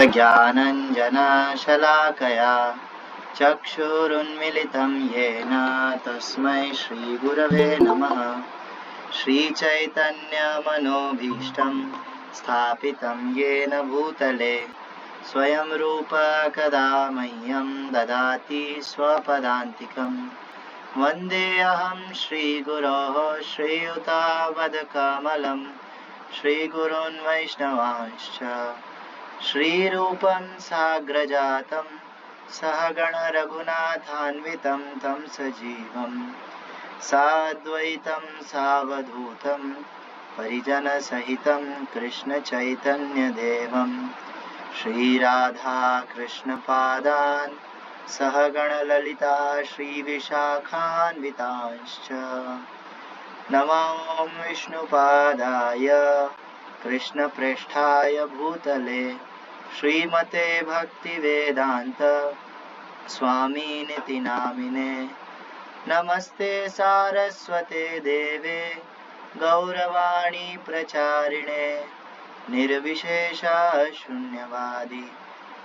ज्ञानञ्जनशलाकया चक्षुरुन्मिलितं येन तस्मै श्रीगुरवे नमः। श्रीचैतन्यमनोभीष्टं स्थापितं येन भूतले स्वयं रूप कदा मह्यं ददाति स्वपदान्तिकं। वन्देऽहं श्रीगुरोः श्रीयुतापदकमलं श्रीगुरून् वैष्णवांश्च श्रीरूपं साग्रजातं सहगण रघुनाथान्वितं तं सजीवं साद्वैतं सावधूतं परिजनसहितं कृष्णचैतन्यदेवं श्रीराधा कृष्णपादान् सहगण ललिता श्रीविशाखान्वितांश्च नमो विष्णुपादाय कृष्णप्रेष्ठाय भूतले श्रीमते भक्तिवेदांत स्वामिनिति नामिने। नमस्ते सारस्वते देवे गौरवाणी प्रचारिणे निर्विशेष शून्यवादी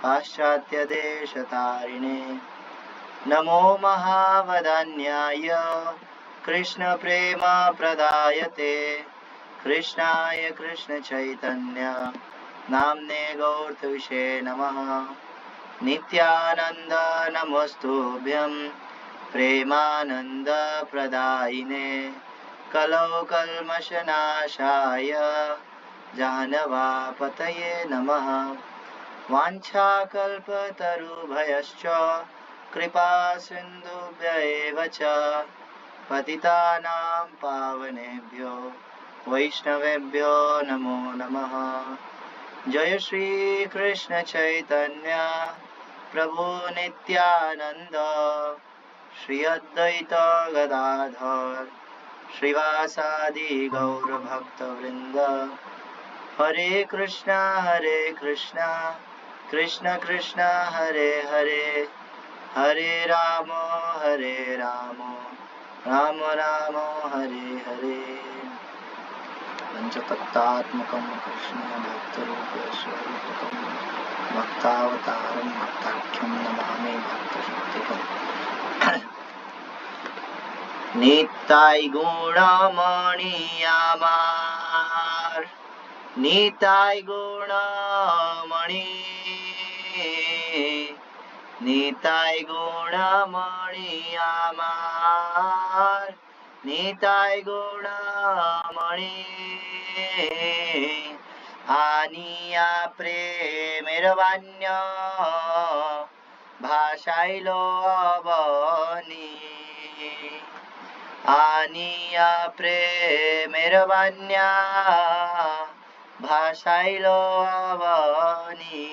पाश्चात्यदेशतारिणे। नमो महावदान्याय कृष्णप्रेम प्रदायते कृष्णाय कृष्णचैतन्य नाम्ने गौरतुषे नमः। नित्यानंद नमोस्तुभ्यं प्रेमानंद प्रदायिने कलौ कल्मषनाशाय जानवापतये नमः। वाञ्छाकल्पतरुभयश्च कृपा सिन्धुभ्य एव च पतितानां पावनेभ्यो वैष्णवेभ्यो नमो नमः। जय श्री कृष्ण चैतन्य प्रभु नित्यानंद श्री अद्वैत गदाधर श्रीवासादि गौर भक्त वृंद। हरे कृष्णा कृष्ण कृष्ण हरे हरे हरे राम राम राम हरे हरे। पंचतत्त्वात्मकं कृष्ण भक्तरूपेश्वरं भक्तावतारं भक्ताख्यं नमामि भक्तशक्तिकम्। निताय गुणमणि आमार निताय गुणमणि निताय गुणमणि आमार निताय गुणमणि आनिया प्रेमेर बान्य भाषाइलो अबनी आनिया प्रेमेर बान्य भाषाइलो अबनी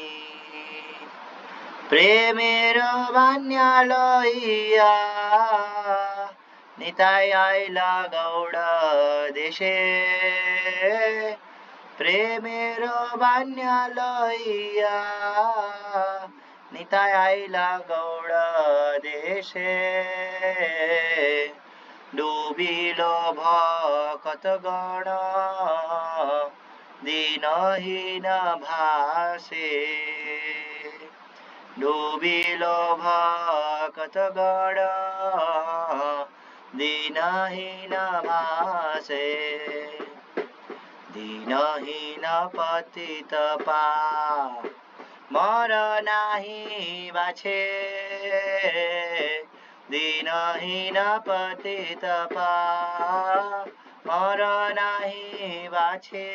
प्रेमेर बान्य लइया निताय आइला गौड़ देशे प्रेमेर बान्य लइया निताय आइला गौड़ देशे डूबिलो भक्त गण दीनहीन भासे डूबिलो भक्त गण दीनहीन भासे दीनहीन पतित पामर नाही बाछे दीनहीन पतित पामर नाही बाछे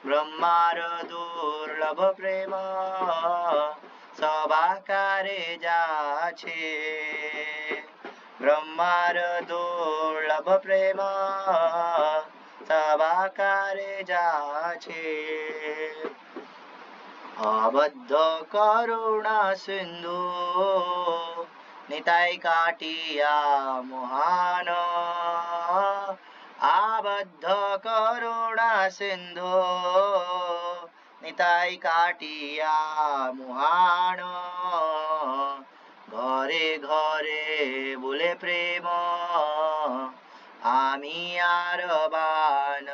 ब्रह्मार दुर्लभ प्रेम सबाकारे जाछे ब्रह्मार दुर्लभ प्रेम सबाकारे जाछे अबद्ध करुणा सिंधु निताय काटिया मुहान आबद्ध करुणा सिंधु निताय काटिया मुहान घरे घरे बोले प्रेम आमी आर बान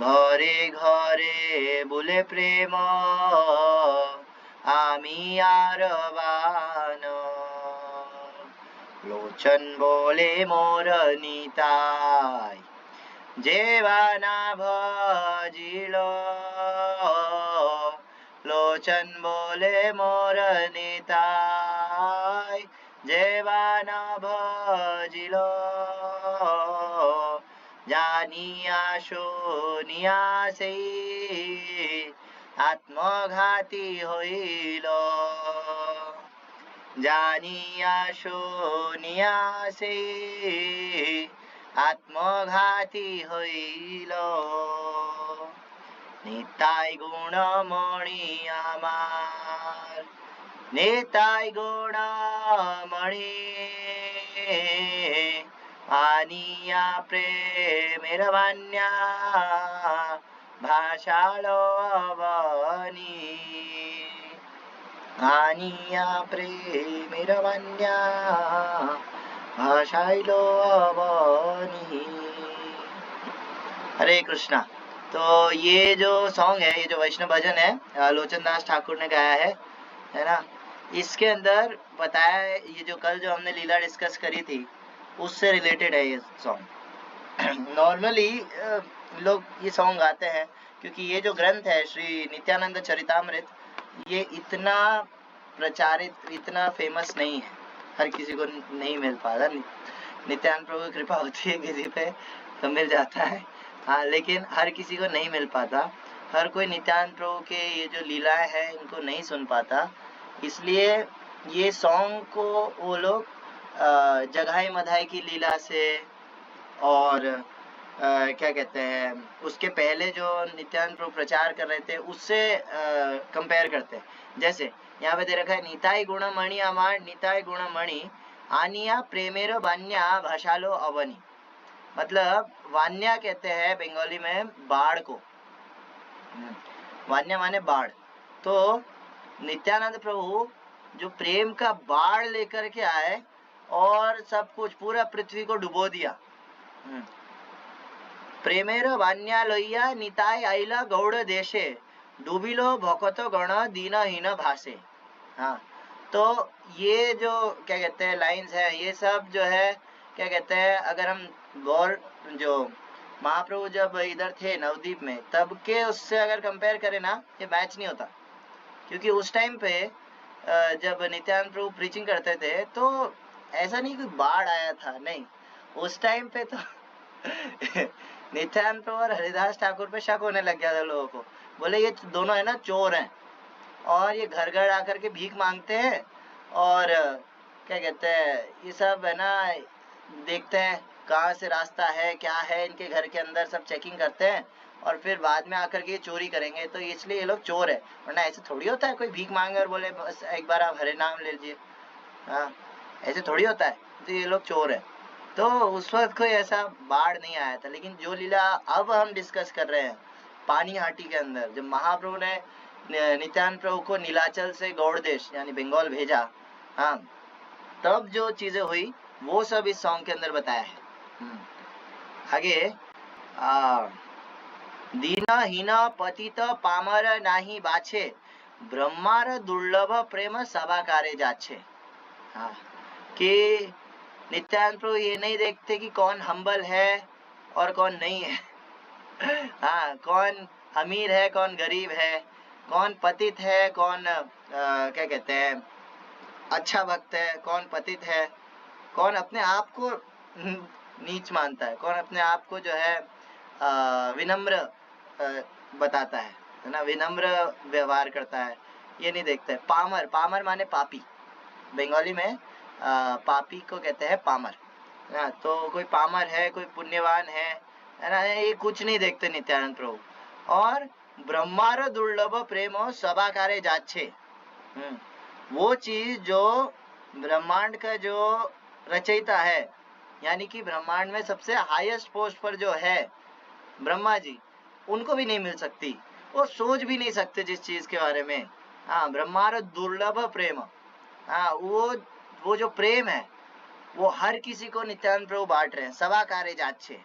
ঘরে ঘরে বলে প্রেম আমি আর বান লোচন বলে মোর নিতাই যেবানা ভজিল লোচন বলে মোর নিতাই যেবানা ভজিল জানিয়া শুনিয়া সেই আত্মঘাতী হইল জানিয়া শুনিয়া সেই আত্মঘাতী হইল নিতাই গুণমণি আমার নিতাই গুণমণি আনিয়া প্রেমের বান্যা ভাষালো অবনী আনিয়া প্রেমের বান্যা ভাষাইলো अवनी। हरे कृष्णा। तो ये जो सॉन्ग है, ये जो वैष्णव भजन है, लोचन दास ठाकुर ने गाया है ना। इसके अंदर बताया है, ये जो कल जो हमने लीला डिस्कस करी थी उससे रिलेटेड है ये सॉन्ग। नॉर्मली लोग ये सॉन्ग गाते हैं क्योंकि ये जो ग्रंथ है श्री नित्यानंद चरितामृत, ये इतना प्रचारित, इतना फेमस नहीं है, हर किसी को नहीं मिल पाता। नित्यानंद प्रभु की कृपा होती है किसी पे तो मिल जाता है, हाँ, लेकिन हर किसी को नहीं मिल पाता। हर कोई नित्यानंद प्रभु के ये जो लीलाएं हैं इनको नहीं सुन पाता, इसलिए ये सॉन्ग को वो लोग जगाई मधाई की लीला से और क्या कहते हैं उसके पहले जो नित्यानंद प्रभु प्रचार कर रहे थे उससे कंपेयर करते हैं। जैसे यहाँ पे दे रखा है निताई गुणमणि अमार निताई गुणमणि आनिया प्रेमेरो वान्या भाषालो अवनी। मतलब वान्या कहते हैं बंगाली में बाढ़ को, वान्या माने बाढ़। तो नित्यानंद प्रभु जो प्रेम का बाढ़ लेकर के आए और सब कुछ पूरा पृथ्वी को डुबो दिया। प्रेमेर वान्या लोइया निताय आइला गौड़ देशे डूबिलो भकत गण दीनहीन भाषे। हाँ, तो ये जो क्या कहते हैं लाइंस है, ये सब जो है क्या कहते हैं, अगर हम गौर जो महाप्रभु जब इधर थे नवदीप में तब के उससे अगर कंपेयर करें ना, ये मैच नहीं होता। क्योंकि उस टाइम पे जब नित्यानंद प्रभु प्रीचिंग करते थे तो ऐसा नहीं कोई बाढ़ आया था, नहीं, उस टाइम पे तो नित्यानंद प्रभु और हरिदास ठाकुर पे शक होने लग गया था लोगों को। बोले ये दोनों है ना चोर हैं और ये घर घर आकर के भीख मांगते हैं और क्या कहते हैं ये सब है ना, देखते हैं कहाँ से रास्ता है क्या है, इनके घर के अंदर सब चेकिंग करते हैं और फिर बाद में आकर के ये चोरी करेंगे, तो इसलिए ये लोग चोर है। वरना ऐसे थोड़ी होता है कोई भीख मांगे और बोले बस एक बार आप हरे नाम ले लीजिए, हाँ, ऐसे थोड़ी होता है। तो ये लोग चोर है। तो उस वक्त कोई ऐसा बाढ़ नहीं आया था। लेकिन जो लीला अब हम डिस्कस कर रहे हैं पानी हाटी के अंदर, जब महाप्रभु ने नित्यानंद प्रभु को नीलाचल से गौड़ देश यानी बंगाल भेजा, हाँ, तब जो चीजें हुई वो सब इस सॉन्ग के अंदर बताया है। आगे दीन हीन पतित पामर नाही बाछे ब्रह्मार दुर्लभ प्रेम सभाकारे जाछे। हाँ, कि नित्यानंद प्रभु ये नहीं देखते कि कौन हम्बल है और कौन नहीं है। हाँ, कौन अमीर है कौन गरीब है, कौन पतित है कौन क्या कहते हैं अच्छा भक्त है, कौन पतित है, कौन अपने आप को नीच मानता है, कौन अपने आप को जो है विनम्र बताता है ना, विनम्र व्यवहार करता है, ये नहीं देखता है। पामर, पामर माने पापी, बंगाली में पापी को कहते हैं पामर ना। तो कोई पामर है कोई पुण्यवान है ना, ये कुछ नहीं देखते नित्यानंद प्रभु। और ब्रह्मार दुर्लभ प्रेम सभाकारे जाच्छे, वो चीज जो ब्रह्मांड का जो रचयिता है, यानी कि ब्रह्मांड में सबसे हाईएस्ट पोस्ट पर जो है ब्रह्मा जी, उनको भी नहीं मिल सकती, वो सोच भी नहीं सकते जिस चीज के बारे में। हाँ, ब्रह्मार दुर्लभ प्रेम, हाँ, वो जो प्रेम है वो हर किसी को नित्यानंद प्रभु बांट रहे हैं। सभा कार्य जाच्छे,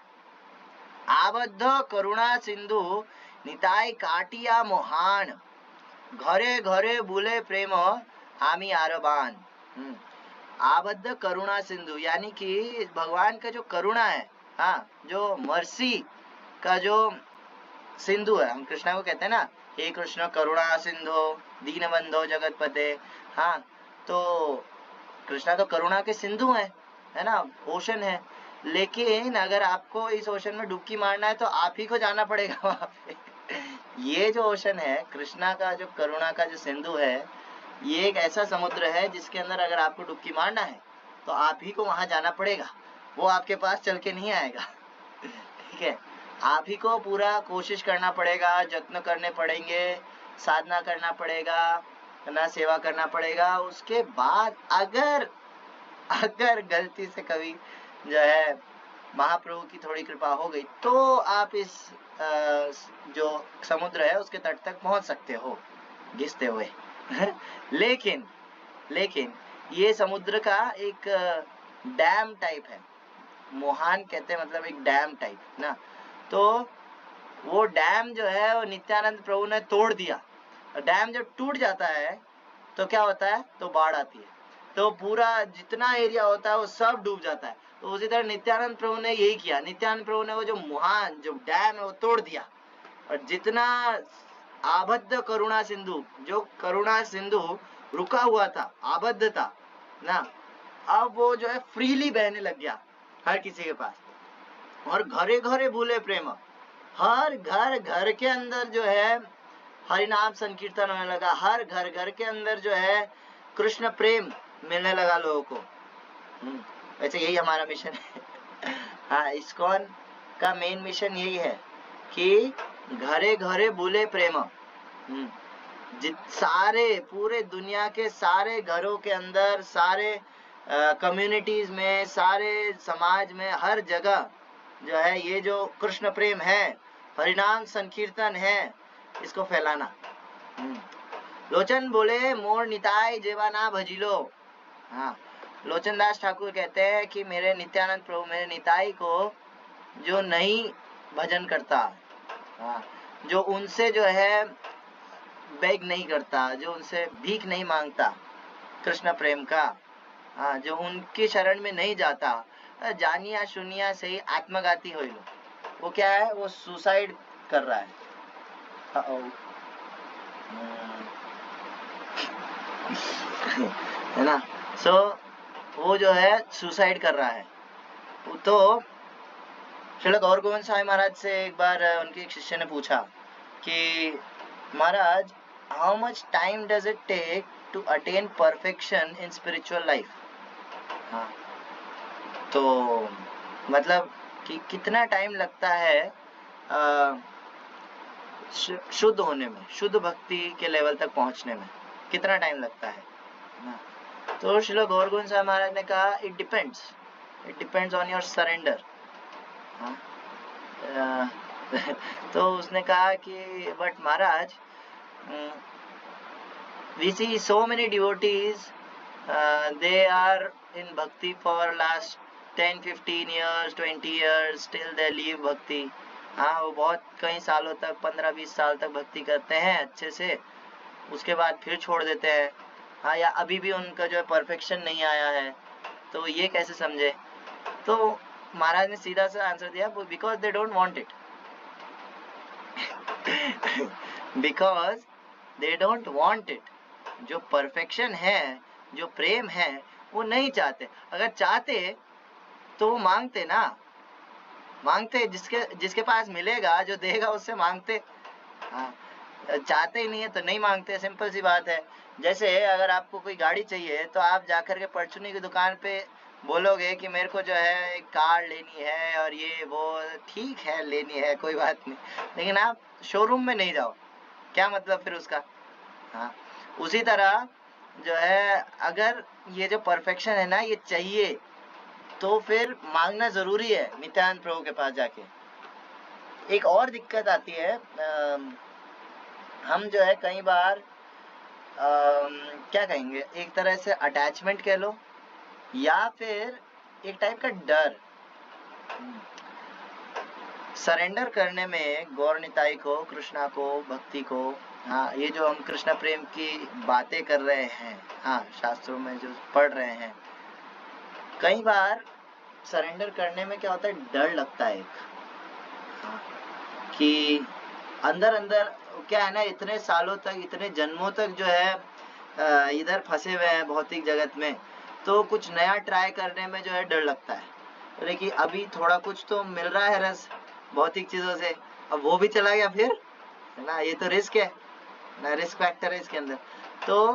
आबद्ध करुणा सिंधु निताई काटिया मोहान, घरे घरे बुले प्रेम आमी आरबान। आबद्ध करुणा सिंधु यानी कि भगवान का जो करुणा है, हाँ, जो मर्सी का जो सिंधु है, हम कृष्णा को कहते हैं ना, हे कृष्ण करुणा सिंधु दीन बंधो जगतपते। हाँ, तो कृष्णा तो करुणा के सिंधु है ना, ओशन है। लेकिन अगर आपको इस ओशन में डुबकी मारना है तो आप ही को जाना पड़ेगा वहां पे। ये जो ओशन है कृष्णा का, जो करुणा का जो सिंधु है, ये एक ऐसा समुद्र है जिसके अंदर अगर आपको डुबकी मारना है तो आप ही को वहां जाना पड़ेगा, वो आपके पास चल के नहीं आएगा। ठीक है, आप ही को पूरा कोशिश करना पड़ेगा, जत्न करने पड़ेंगे, साधना करना पड़ेगा ना, सेवा करना पड़ेगा। उसके बाद अगर गलती से कभी जो है महाप्रभु की थोड़ी कृपा हो गई तो आप इस जो समुद्र है उसके तट तक पहुंच सकते हो घिसते हुए। लेकिन ये समुद्र का एक डैम टाइप है, मोहान कहते हैं, मतलब एक डैम टाइप ना। तो वो डैम जो है वो नित्यानंद प्रभु ने तोड़ दिया। डैम जब टूट जाता है तो क्या होता है, तो बाढ़ आती है, तो पूरा जितना एरिया होता है वो सब डूब जाता है। तो उसी तरह नित्यानंद प्रभु ने यही किया, नित्यानंद प्रभु ने वो जो मोहान जो डैम है वो तोड़ दिया, और जितना आबद्ध करुणा सिंधु, जो करुणा सिंधु रुका हुआ था, आबद्ध था ना, अब वो जो है फ्रीली बहने लग गया हर किसी के पास। और घरे घरे भूले प्रेम, हर घर के अंदर जो है हरिनाम संकीर्तन होने लगा, हर घर के अंदर जो है कृष्ण प्रेम मिलने लगा लोगों को। वैसे यही हमारा मिशन है। हाँ, इस्कॉन का मेन मिशन यही है कि घरे घरे भूले प्रेम। सारे पूरे दुनिया के सारे घरों के अंदर, सारे कम्युनिटीज में, सारे समाज में, हर जगह जो है ये जो कृष्ण प्रेम है, हरिनाम संकीर्तन है, इसको फैलाना। लोचन बोले मोर निताई जेवाना भजिलो। हाँ, लोचन दास ठाकुर कहते हैं कि मेरे नित्यानंद प्रभु, मेरे निताई को जो नहीं भजन करता, हाँ, जो उनसे जो है बेग नहीं करता, जो उनसे भीख नहीं मांगता कृष्ण प्रेम का, हाँ, जो उनकी शरण में नहीं जाता, जानिया सुनिया से ही आत्मघाती हो लो। वो क्या है, वो सुसाइड कर रहा है। है ना, सो वो जो है सुसाइड कर रहा है। तो श्रील गौर गोविंद साई महाराज से एक बार उनके एक शिष्य ने पूछा कि महाराज, how much time does it take to attain perfection in spiritual life. हाँ, तो मतलब कि कितना टाइम लगता है शुद्ध होने में, शुद्ध भक्ति के लेवल तक पहुंचने में कितना टाइम लगता है ना। तो श्रील गौर गोविंद साहब महाराज ने कहा, it depends on your surrender. तो उसने कहा कि but Maharaj, we see so many devotees, they are in bhakti for last 10, 15 years, 20 years, still they leave bhakti. हाँ, वो बहुत कई सालों तक, 15-20 साल तक भक्ति करते हैं अच्छे से, उसके बाद फिर छोड़ देते हैं। हाँ, या अभी भी उनका जो है परफेक्शन नहीं आया है, तो ये कैसे समझे। तो महाराज ने सीधा सा आंसर दिया, because they don't want it. Because they don't want it. जो परफेक्शन है, जो प्रेम है, वो नहीं चाहते। अगर चाहते तो वो मांगते ना, मांगते, जिसके पास मिलेगा, जो देगा उससे मांगते। हाँ, चाहते ही नहीं है तो नहीं मांगते, सिंपल सी बात है। जैसे अगर आपको कोई गाड़ी चाहिए तो आप जाकर के परचूनी की दुकान पे बोलोगे कि मेरे को जो है एक कार लेनी है और ये वो, ठीक है लेनी है, कोई बात नहीं, लेकिन आप शोरूम में नहीं जाओ, क्या मतलब फिर उसका। हाँ, उसी तरह जो है अगर ये जो परफेक्शन है ना, ये चाहिए तो फिर मांगना जरूरी है नित्यानंद प्रभु के पास जाके। एक और दिक्कत आती है, हम जो है कई बार क्या कहेंगे, एक तरह से अटैचमेंट कह लो, या फिर एक टाइप का डर। सरेंडर करने में गौर निताई को, कृष्णा को, भक्ति को, हाँ, ये जो हम कृष्ण प्रेम की बातें कर रहे हैं, हाँ, शास्त्रों में जो पढ़ रहे हैं, कई बार सरेंडर करने में क्या होता है, डर लगता है एक, हाँ, कि अंदर अंदर क्या है ना, इतने सालों तक, इतने जन्मों तक जो है इधर फंसे हुए हैं भौतिक जगत में, तो कुछ नया ट्राई करने में जो है डर लगता है। लेकिन अभी थोड़ा कुछ तो मिल रहा है रस भौतिक चीजों से, अब वो भी चला गया फिर, है ना, ये तो रिस्क है ना, रिस्क फैक्टर है इसके अंदर। तो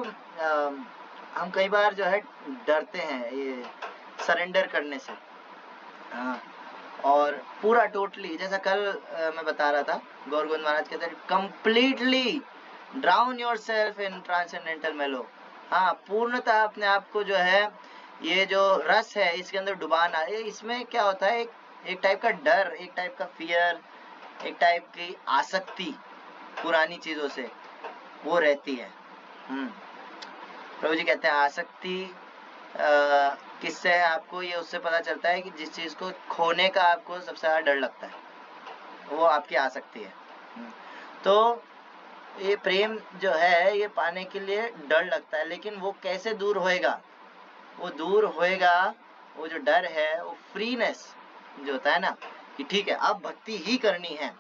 हम कई बार जो है डरते हैं ये सरेंडर करने से, हाँ, और पूरा टोटली, जैसा कल मैं बता रहा था, गौर गोविंद महाराज कहते हैं completely drown yourself in transcendental मेलो, हाँ, पूर्णतः अपने आप को जो है ये जो रस है इसके अंदर डुबाना। इसमें क्या होता है, एक टाइप का डर, एक टाइप का फियर, एक टाइप की आसक्ति पुरानी चीजों से वो रहती है। प्रभु जी कहते हैं आसक्ति किससे है आपको, ये उससे पता चलता है कि जिस चीज को खोने का आपको सबसे ज्यादा डर लगता है वो आपकी आसक्ति है। तो ये प्रेम जो है ये पाने के लिए डर लगता है, लेकिन वो कैसे दूर होएगा, वो दूर होएगा, वो जो डर है वो फ्रीनेस जो होता है ना, कि ठीक है अब भक्ति ही करनी है,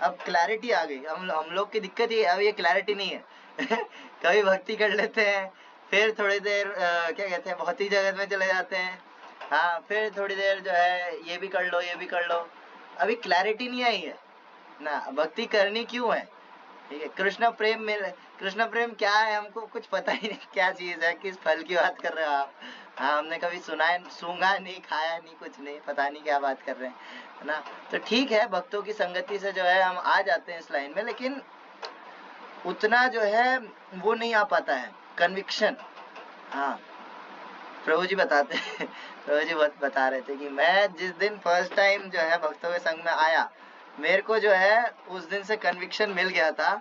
अब क्लैरिटी आ गई। हम लोग की दिक्कत ये, अब ये क्लैरिटी नहीं है कभी भक्ति कर लेते हैं, फिर थोड़ी देर क्या कहते हैं भौतिक जगत में चले जाते हैं, हाँ, फिर थोड़ी देर जो है ये भी कर लो ये भी कर लो, अभी क्लैरिटी नहीं आई है ना, भक्ति करनी क्यों है, ठीक है, कृष्ण प्रेम में, कृष्ण प्रेम क्या है हमको कुछ पता ही नहीं क्या चीज है, किस फल की बात कर रहे हो आप, हाँ, हमने कभी सुना है, सूंघा नहीं, खाया नहीं, कुछ नहीं, पता नहीं क्या बात कर रहे हैं, है ना। तो ठीक है, भक्तों की संगति से जो है हम आ जाते हैं इस लाइन में, लेकिन उतना जो है वो नहीं आ पाता है कन्विक्शन। हाँ, प्रभु जी बताते हैं प्रभु जी बता रहे थे कि मैं जिस दिन फर्स्ट टाइम जो है भक्तों के संग में आया, मेरे को जो है उस दिन से कन्विक्शन मिल गया था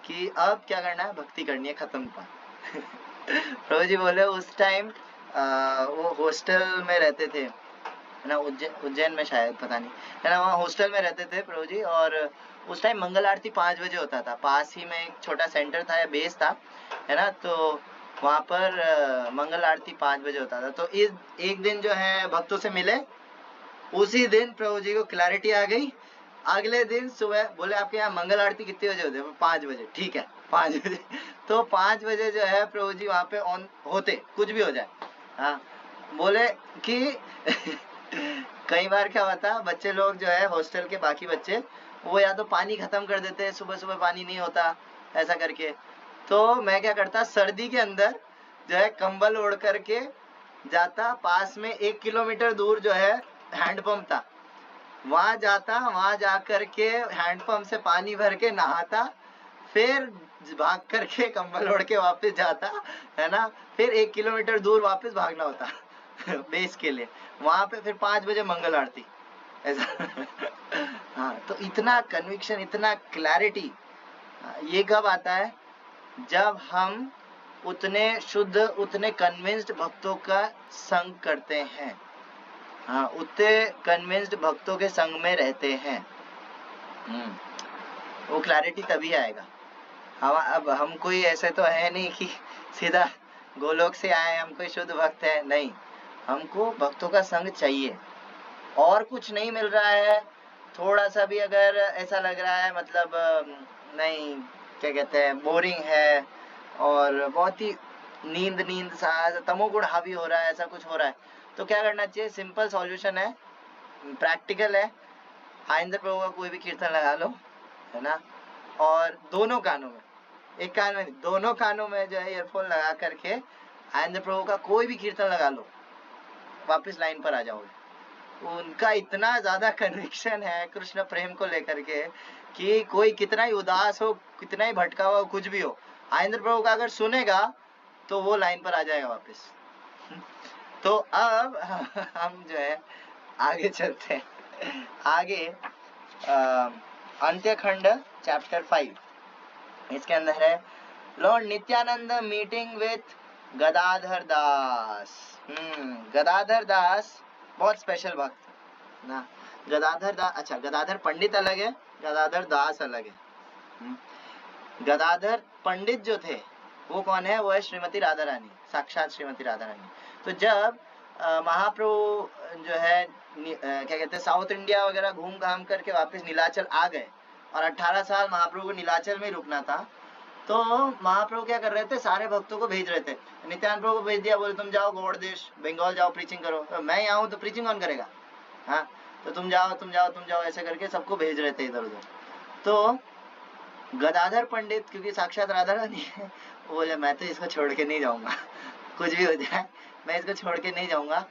कि अब क्या करना है, भक्ति करनी है, खत्म का प्रभु जी बोले उस टाइम वो हॉस्टल में रहते थे, है ना, उज्जैन में शायद, पता नहीं, है ना, वहाँ हॉस्टल में रहते थे प्रभु जी, और उस टाइम मंगल आरती 5 बजे होता था, पास ही में एक छोटा सेंटर था या बेस था, है ना, तो वहाँ पर मंगल आरती 5 बजे होता था। तो इस एक दिन जो है भक्तों से मिले, उसी दिन प्रभु जी को क्लैरिटी आ गई, अगले दिन सुबह बोले आपके यहाँ मंगल आरती कितने बजे होते हैं, 5 बजे, ठीक है 5 बजे तो 5 बजे जो है प्रभु जी वहाँ पे ऑन होते, कुछ भी हो जाए, हाँ, बोले कि कई बार क्या होता, बच्चे लोग जो है हॉस्टल के बाकी बच्चे, वो या तो पानी खत्म कर देते हैं, सुबह सुबह पानी नहीं होता ऐसा करके, तो मैं क्या करता, सर्दी के अंदर जो है कंबल ओढ़ करके जाता, पास में 1 किलोमीटर दूर जो है हैंडपंप था, वहां जाता, वहां जा करके हैंडपंप से पानी भर के नहाता, फिर भाग करके कंबल ओढ़ के वापस जाता, है ना, फिर 1 किलोमीटर दूर वापस भागना होता बेस के लिए, वहां पे फिर 5 बजे मंगल आरती, ऐसा हाँ, तो इतना कन्विक्शन, इतना क्लैरिटी, ये कब आता है, जब हम उतने शुद्ध, उतने कन्विंस्ड भक्तों का संग करते हैं, हाँ, उतने कन्विंस्ड भक्तों के संग में रहते हैं, वो क्लैरिटी तभी आएगा। अब हम कोई ऐसे तो है नहीं कि सीधा गोलोक से आए, हम कोई शुद्ध भक्त है, नहीं, हमको भक्तों का संग चाहिए, और कुछ नहीं मिल रहा है, थोड़ा सा भी अगर ऐसा लग रहा है, मतलब नहीं, क्या कहते हैं, बोरिंग है और बहुत ही नींद नींद सा, तमोगुण हावी हो रहा है, ऐसा कुछ हो रहा है, तो क्या करना चाहिए, सिंपल सॉल्यूशन है, प्रैक्टिकल है, आइंद्र प्रभु का कोई भी कीर्तन लगा लो, है ना, और दोनों कानों में, एक कान में नहीं, दोनों कानों में जो है ईयरफोन लगा करके आइंद्र प्रभु का कोई भी कीर्तन लगा लो, वापस लाइन पर आ जाओगे। उनका इतना ज्यादा कन्विक्शन है कृष्ण प्रेम को लेकर के कि कोई कितना ही उदास हो, कितना ही भटका हुआ, कुछ भी हो, आइंद्र प्रभु का अगर सुनेगा तो वो लाइन पर आ जाएगा वापस तो अब हम जो है आगे चलते हैं, आगे अंत्य खंड चैप्टर 5, इसके अंदर है Lord Nityananda meeting with Gadadhar Das. Gadadhar Das बहुत स्पेशल भक्त ना, गदाधर दास, अच्छा गदाधर पंडित अलग है, गदाधर दास अलग है। गदाधर पंडित जो थे वो कौन है? वो है श्रीमती राधा रानी, साक्षात श्रीमती राधा रानी। तो जब महाप्रभु जो है क्या कहते हैं साउथ इंडिया वगैरह घूम घाम करके वापस नीलाचल आ गए और 18 साल महाप्रभु को नीलाचल में ही रुकना था, तो महाप्रभु क्या कर रहे थे, सारे भक्तों को भेज रहे थे। नित्यानंद प्रभु को भेज दिया, बोले तुम जाओ गौड़ देश बंगाल जाओ प्रीचिंग करो। तो मैं यहाँ हूँ तो प्रीचिंग कौन करेगा? हाँ, तो तुम जाओ तुम जाओ तुम जाओ, ऐसे करके सबको भेज रहे थे इधर उधर। तो गदाधर पंडित क्योंकि साक्षात राधा रानी है, वो बोले मैं तो इसको छोड़ के नहीं जाऊंगा, कुछ भी हो जाए मैं इसको छोड़ के नहीं जाऊंगा,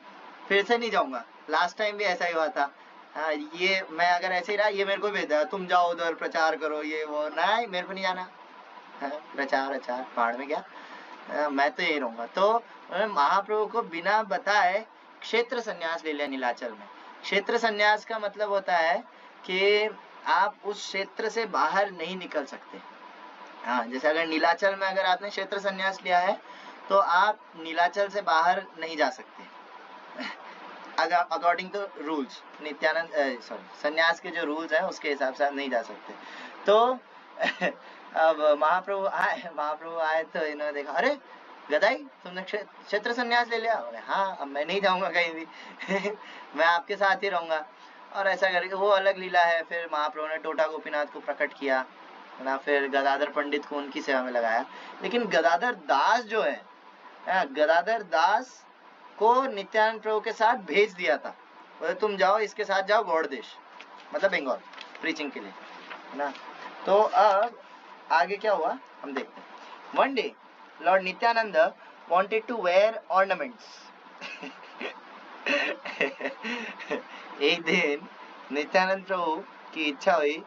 फिर से नहीं जाऊंगा। लास्ट टाइम भी ऐसा ही हुआ था। हाँ, ये मैं अगर ऐसे ही रहा, ये मेरे को भेज दिया तुम जाओ उधर प्रचार करो ये वो, नहीं मेरे को नहीं जाना। प्रचार पहाड़ में क्या, मैं तो यही रहूंगा। तो महाप्रभु को बिना बताए क्षेत्र संन्यास ले लिया नीलाचल में। क्षेत्र संन्यास का मतलब होता है कि आप उस क्षेत्र से बाहर नहीं निकल सकते। हाँ, जैसे अगर नीलाचल में अगर आपने क्षेत्र संन्यास लिया है तो आप नीलाचल से बाहर नहीं जा सकते अगर अकॉर्डिंग टू रूल्स, नित्यानंद संन्यास के जो रूल्स हैं उसके हिसाब से आप नहीं जा सकते। तो अब महाप्रभु आए तो इन्होंने देखा, अरे गदाई तुमने क्षेत्र संन्यास ले लिया? हाँ, अब मैं नहीं जाऊंगा कहीं भी मैं आपके साथ ही रहूंगा। और ऐसा करके वो अलग लीला है। फिर महाप्रभु ने टोटा गोपीनाथ को प्रकट किया ना, फिर गदाधर पंडित को उनकी सेवा में लगाया। लेकिन गदाधर दास जो है, गदाधर दास को नित्यानंद प्रभु के साथ भेज दिया था, बोले तुम जाओ इसके साथ जाओ गौड़ देश, मतलब बंगाल प्रीचिंग के लिए, है ना। तो अब आगे क्या हुआ हम देखते हैं। One day Lord Nityanand wanted to wear ornaments एक दिन नित्यानंद प्रभु की इच्छा हुई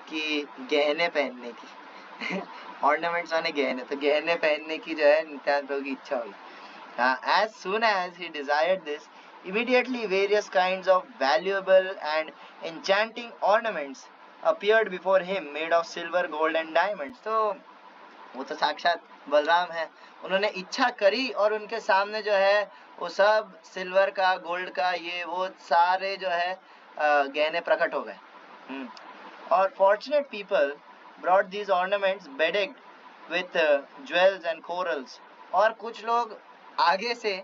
कि गहने पहनने की ऑर्नामेंट्स माने गहने, तो गहने पहनने की जो है नित्यानंद प्रभु की इच्छा हुई। As soon as he desired this, immediately various kinds of valuable and enchanting ornaments appeared before him, made of silver, gold and diamonds. तो वो तो साक्षात बलराम है, उन्होंने इच्छा करी और उनके सामने जो है वो सब सिल्वर का, गोल्ड का, ये वो सारे जो है गहने प्रकट हो गए। और fortunate people brought these ornaments bedecked with jewels and corals. और कुछ लोग आगे से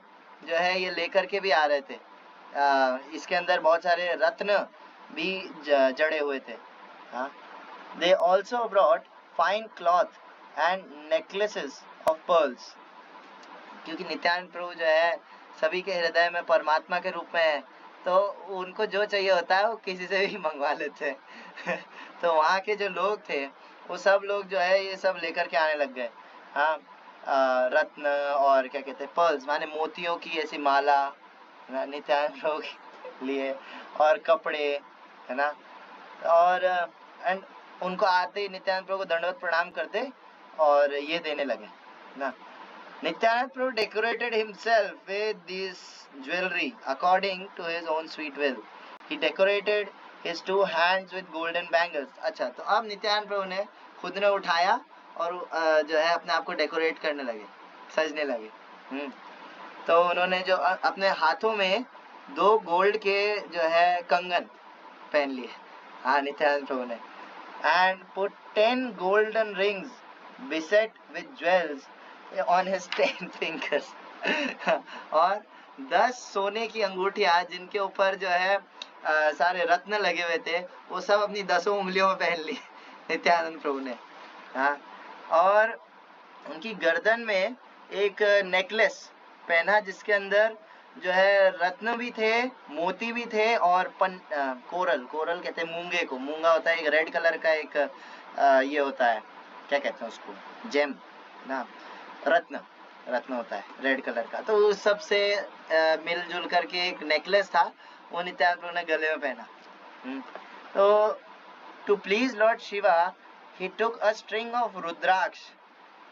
जो है ये लेकर के भी आ रहे थे, इसके अंदर बहुत सारे रत्न भी जड़े हुए थे। They also brought fine cloth and necklaces of pearls. क्योंकि नित्यानंद प्रभु जो है सभी के हृदय में परमात्मा के रूप में है, तो उनको जो चाहिए होता है वो किसी से भी मंगवा लेते हैं तो वहाँ के जो लोग थे वो सब लोग जो है ये सब लेकर के आने लग गए। हाँ, रत्न और क्या कहते हैं पर्ल्स माने मोतियों की ऐसी माला नित्यानंद प्रभु के लिए, और कपड़े, है ना। और एंड उनको आते ही नित्यानंद प्रभु को दंडवत प्रणाम करते और ये देने लगे ना। Nityanand Prabhu decorated himself with this jewelry according to his own sweet will. He decorated his two hands with golden bangles. अच्छा, तो अब नित्यानंद प्रभु ने खुद ने उठाया और जो है अपने आप को डेकोरेट करने लगे, सजने लगे। तो उन्होंने जो अपने हाथों में 2 गोल्ड के जो है कंगन पहन लिए, हाँ नित्यानंद प्रभु ने, and put 10 golden rings beset with jewels on his 10 fingers. और 10 सोने की अंगूठियां जिनके ऊपर जो है सारे रत्न लगे हुए थे वो सब अपनी 10 उंगलियों में पहन ली नित्यानंद प्रभु ने। हाँ, और उनकी गर्दन में एक नेकलेस पहना जिसके अंदर जो है रत्न भी थे, मोती भी थे, और कोरल कहते हैं मूंगे को, मूंगा होता है एक रेड कलर का एक ये होता है, क्या कहते हैं उसको, जेम ना, रत्न होता है रेड कलर का। तो उस सब से मिलजुल करके एक नेकलेस था, वो नित्यानंद प्रभु ने गले में पहना। तो to please Lord Shiva he took a string of rudraksh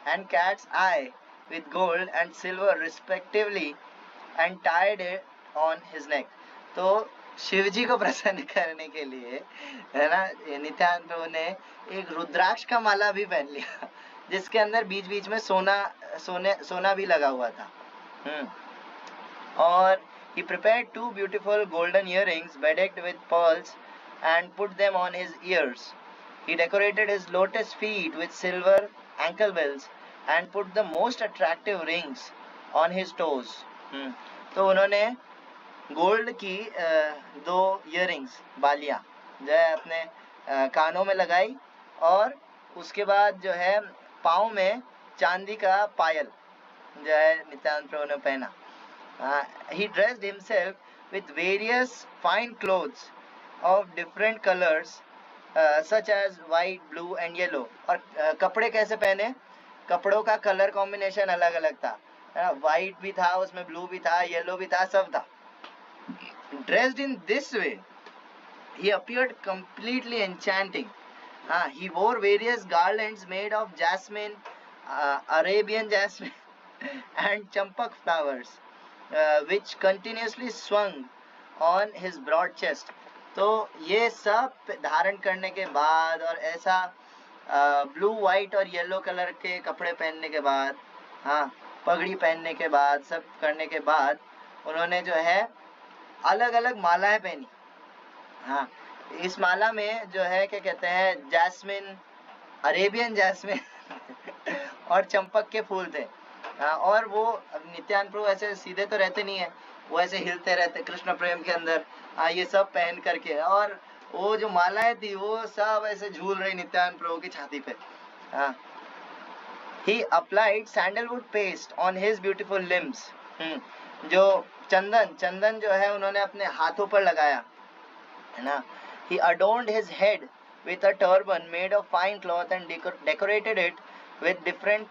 and cat's eye with gold and silver respectively and tied it on his neck. तो शिव जी को प्रसन्न करने के लिए, है ना, नित्यानंद प्रभु ने एक रुद्राक्ष का माला भी पहन लिया जिसके अंदर बीच बीच में सोना भी लगा हुआ था। और He prepared 2 beautiful golden earrings bedecked with pearls and put them on his ears. He decorated his lotus feet with silver ankle bells and put the most attractive rings on his toes. तो उन्होंने gold की 2 earrings बालियां जो है अपने कानों में लगाई और उसके बाद जो है पाँव में चांदी का पायल जो है नित्यानंद प्रभु ने पहना. He dressed himself with various fine clothes of different colors such as white, blue and yellow. और कपड़े कैसे पहने? कपड़ों का कलर कॉम्बिनेशन अलग अलग था. व्हाइट भी था, उसमें ब्लू भी था, येलो भी था, सब था. Dressed in this way, he appeared completely enchanting. He wore various garlands made of jasmine, Arabian jasmine and champak flowers, which continuously swung on his broad chest. तो ये सब धारण करने के बाद और ऐसा ब्लू, व्हाइट और येलो कलर के कपड़े पहनने के बाद, पगड़ी पहनने के बाद, सब करने के बाद उन्होंने जो है अलग अलग मालाएं पहनी. इस माला में जो है क्या कहते हैं, जैस्मिन, अरेबियन जैस्मिन और चंपक के फूल थे. और वो नित्यानंद प्रभु ऐसे सीधे तो रहते नहीं है, वो ऐसे हिलते रहते कृष्ण प्रेम के अंदर, ये सब पहन करके. और वो जो मालाएं थी वो सब ऐसे झूल रही नित्यानंद प्रभु की छाती पे. He applied sandalwood paste on his beautiful limbs. जो चंदन जो है उन्होंने अपने हाथों पर लगाया है ना. He adorned his head with a turban made of fine cloth and decorated it with different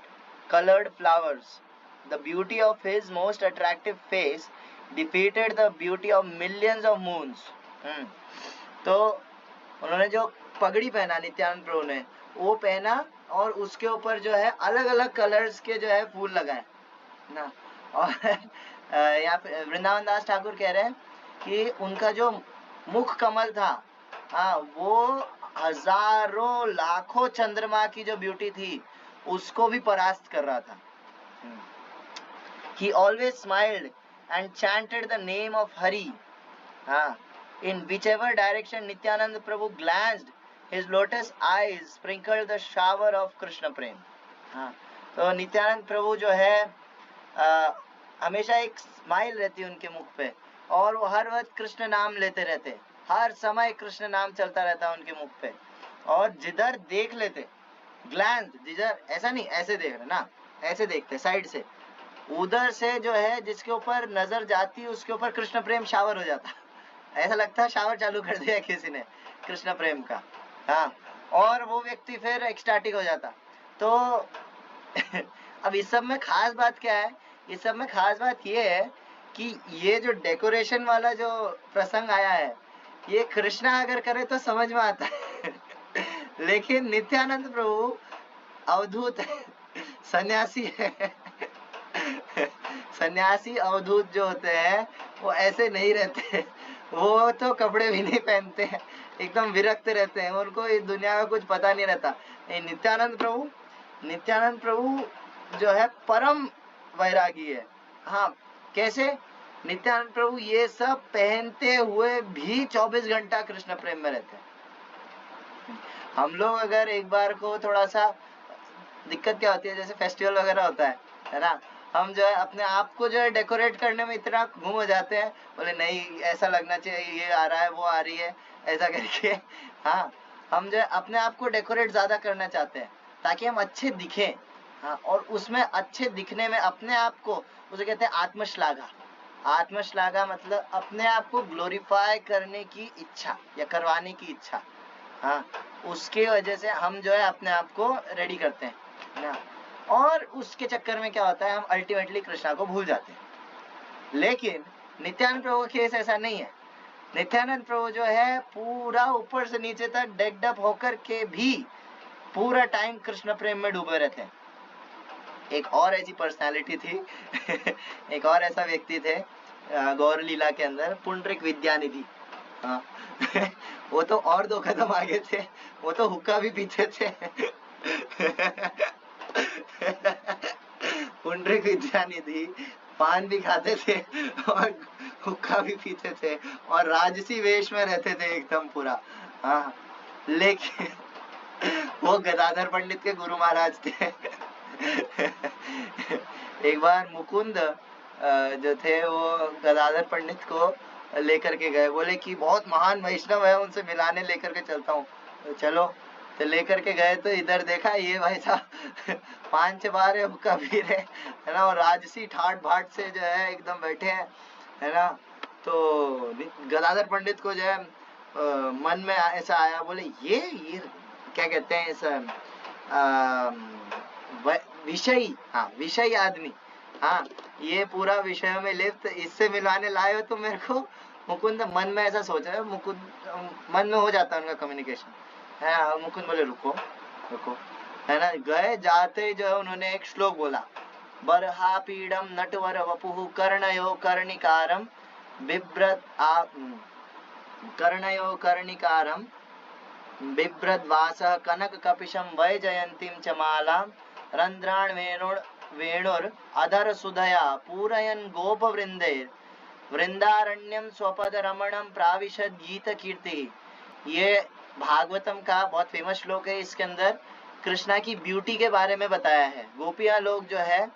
colored flowers. The beauty of his most attractive face defeated the beauty of millions of moons. तो उन्होंने जो पगड़ी पहना नित्यानंद प्रभु ने, वो पहना और उसके ऊपर जो है अलग अलग कलर्स के जो है फूल लगाए ना. और यहाँ पे वृंदावन दास ठाकुर कह रहे हैं कि उनका जो मुख कमल था, वो हजारों लाखों चंद्रमा की जो ब्यूटी थी उसको भी परास्त कर रहा था. He always smiled and chanted the name of Hari. In whichever direction Nityananda Prabhu glanced, his lotus eyes sprinkled the shower of Krishna Prem. तो नित्यानंद प्रभु जो है हमेशा एक स्माइल रहती है उनके मुख पे और वो हर वक्त कृष्ण नाम लेते रहते, हर समय कृष्ण नाम चलता रहता उनके मुख पे. और जिधर देख लेते, ग्लैंस, जिधर ऐसा नहीं ऐसे देख रहे ना, ऐसे देखते साइड से, उधर से जो है जिसके ऊपर नजर जाती उसके ऊपर कृष्ण प्रेम शावर हो जाता. ऐसा लगता है शावर चालू कर दिया किसी ने कृष्ण प्रेम का. और वो व्यक्ति फिर एक्सटाटिक हो जाता. तो अब इस सब में खास बात क्या है? इस सब में खास बात ये है कि ये जो डेकोरेशन वाला जो प्रसंग आया है, ये कृष्णा अगर करे तो समझ में आता है लेकिन नित्यानंद प्रभु अवधूत है, सन्यासी है. सन्यासी अवधूत जो होते हैं वो ऐसे नहीं रहते, वो तो कपड़े भी नहीं पहनते हैं, एकदम विरक्त रहते हैं, उनको इस दुनिया का कुछ पता नहीं रहता. नित्यानंद प्रभु जो है परम वैरागी है. कैसे? नित्यानंद प्रभु ये सब पहनते हुए भी 24 घंटा कृष्ण प्रेम में रहते हैं. हम लोग अगर एक बार को थोड़ा सा दिक्कत क्या होती है, जैसे फेस्टिवल वगैरह होता है ना, हम जो है अपने आप को जो है डेकोरेट करने में इतना गुम हो जाते हैं, बोले नहीं ऐसा लगना चाहिए, ये आ रहा है, वो आ रही है, ऐसा करके. हम जो है अपने आप को डेकोरेट ज्यादा करना चाहते हैं ताकि हम अच्छे दिखें. और उसमें अच्छे दिखने में अपने आप को, उसे कहते हैं आत्मश्लाघा. आत्मश्लाघा मतलब अपने आप को ग्लोरीफाई करने की इच्छा या करवाने की इच्छा. उसके वजह से हम जो है अपने आप को रेडी करते हैं ना, और उसके चक्कर में क्या होता है, हम अल्टीमेटली कृष्णा को भूल जाते हैं. लेकिन नित्यानंद प्रभु का केस ऐसा नहीं है. नित्यानंद प्रभु जो है पूरा ऊपर से नीचे तक डेक्ड अप होकर के भी पूरा टाइम कृष्ण प्रेम में डूबे रहते हैं. एक और ऐसी पर्सनालिटी थी एक और ऐसा व्यक्ति थे गौर लीला के अंदर, पुंडरिक विद्यानिधि. वो तो और 2 कदम आगे थे, वो तो हुक्का भी पीते थे पुंडरिक विद्यानिधि पान भी खाते थे हुक्का भी पीते थे और राजसी वेश में रहते थे एकदम पूरा। हाँ, लेकिन वो गदाधर पंडित के गुरु महाराज थे। एक बार मुकुंद जो थे वो गदाधर पंडित को लेकर के गए, बोले कि बहुत महान वैष्णव है, उनसे मिलाने लेकर के चलता हूँ। तो चलो, तो लेकर के गए तो इधर देखा ये भाई साहब 5-6 बार हुक्का पी रहे है ना, और राजसी ठाट भाट से जो है एकदम बैठे हैं, है ना। तो गदाधर पंडित को जो है मन में ऐसा आया, बोले ये क्या कहते हैं इस विषयी, हाँ विषयी आदमी, हाँ ये पूरा विषयों में लिप्त, इससे मिलाने लाए हो तो मेरे को। मुकुंद मन में ऐसा सोच रहा है, मुकुंद मन में हो जाता है उनका कम्युनिकेशन, है। मुकुंद बोले रुको रुको, है ना। गए, जाते जो है उन्होंने एक श्लोक बोला, बरहा पीडम नटवर वपुः कर्णयो कर्णिकारम बिभ्रत कर्णयो कर्णिकारम बिभ्रद्वासः कनक कपिशं वैजयन्तीं च मालां रन्ध्रान् वेणुर अधर सुधया पूरयन् गोपवृन्दे वृंदारण्यम स्वपद रमणम प्राविशद गीत कीर्ति। ये भागवतम का बहुत फेमस श्लोक है। इसके अंदर कृष्णा की ब्यूटी के बारे में बताया है। गोपियां लोग जो है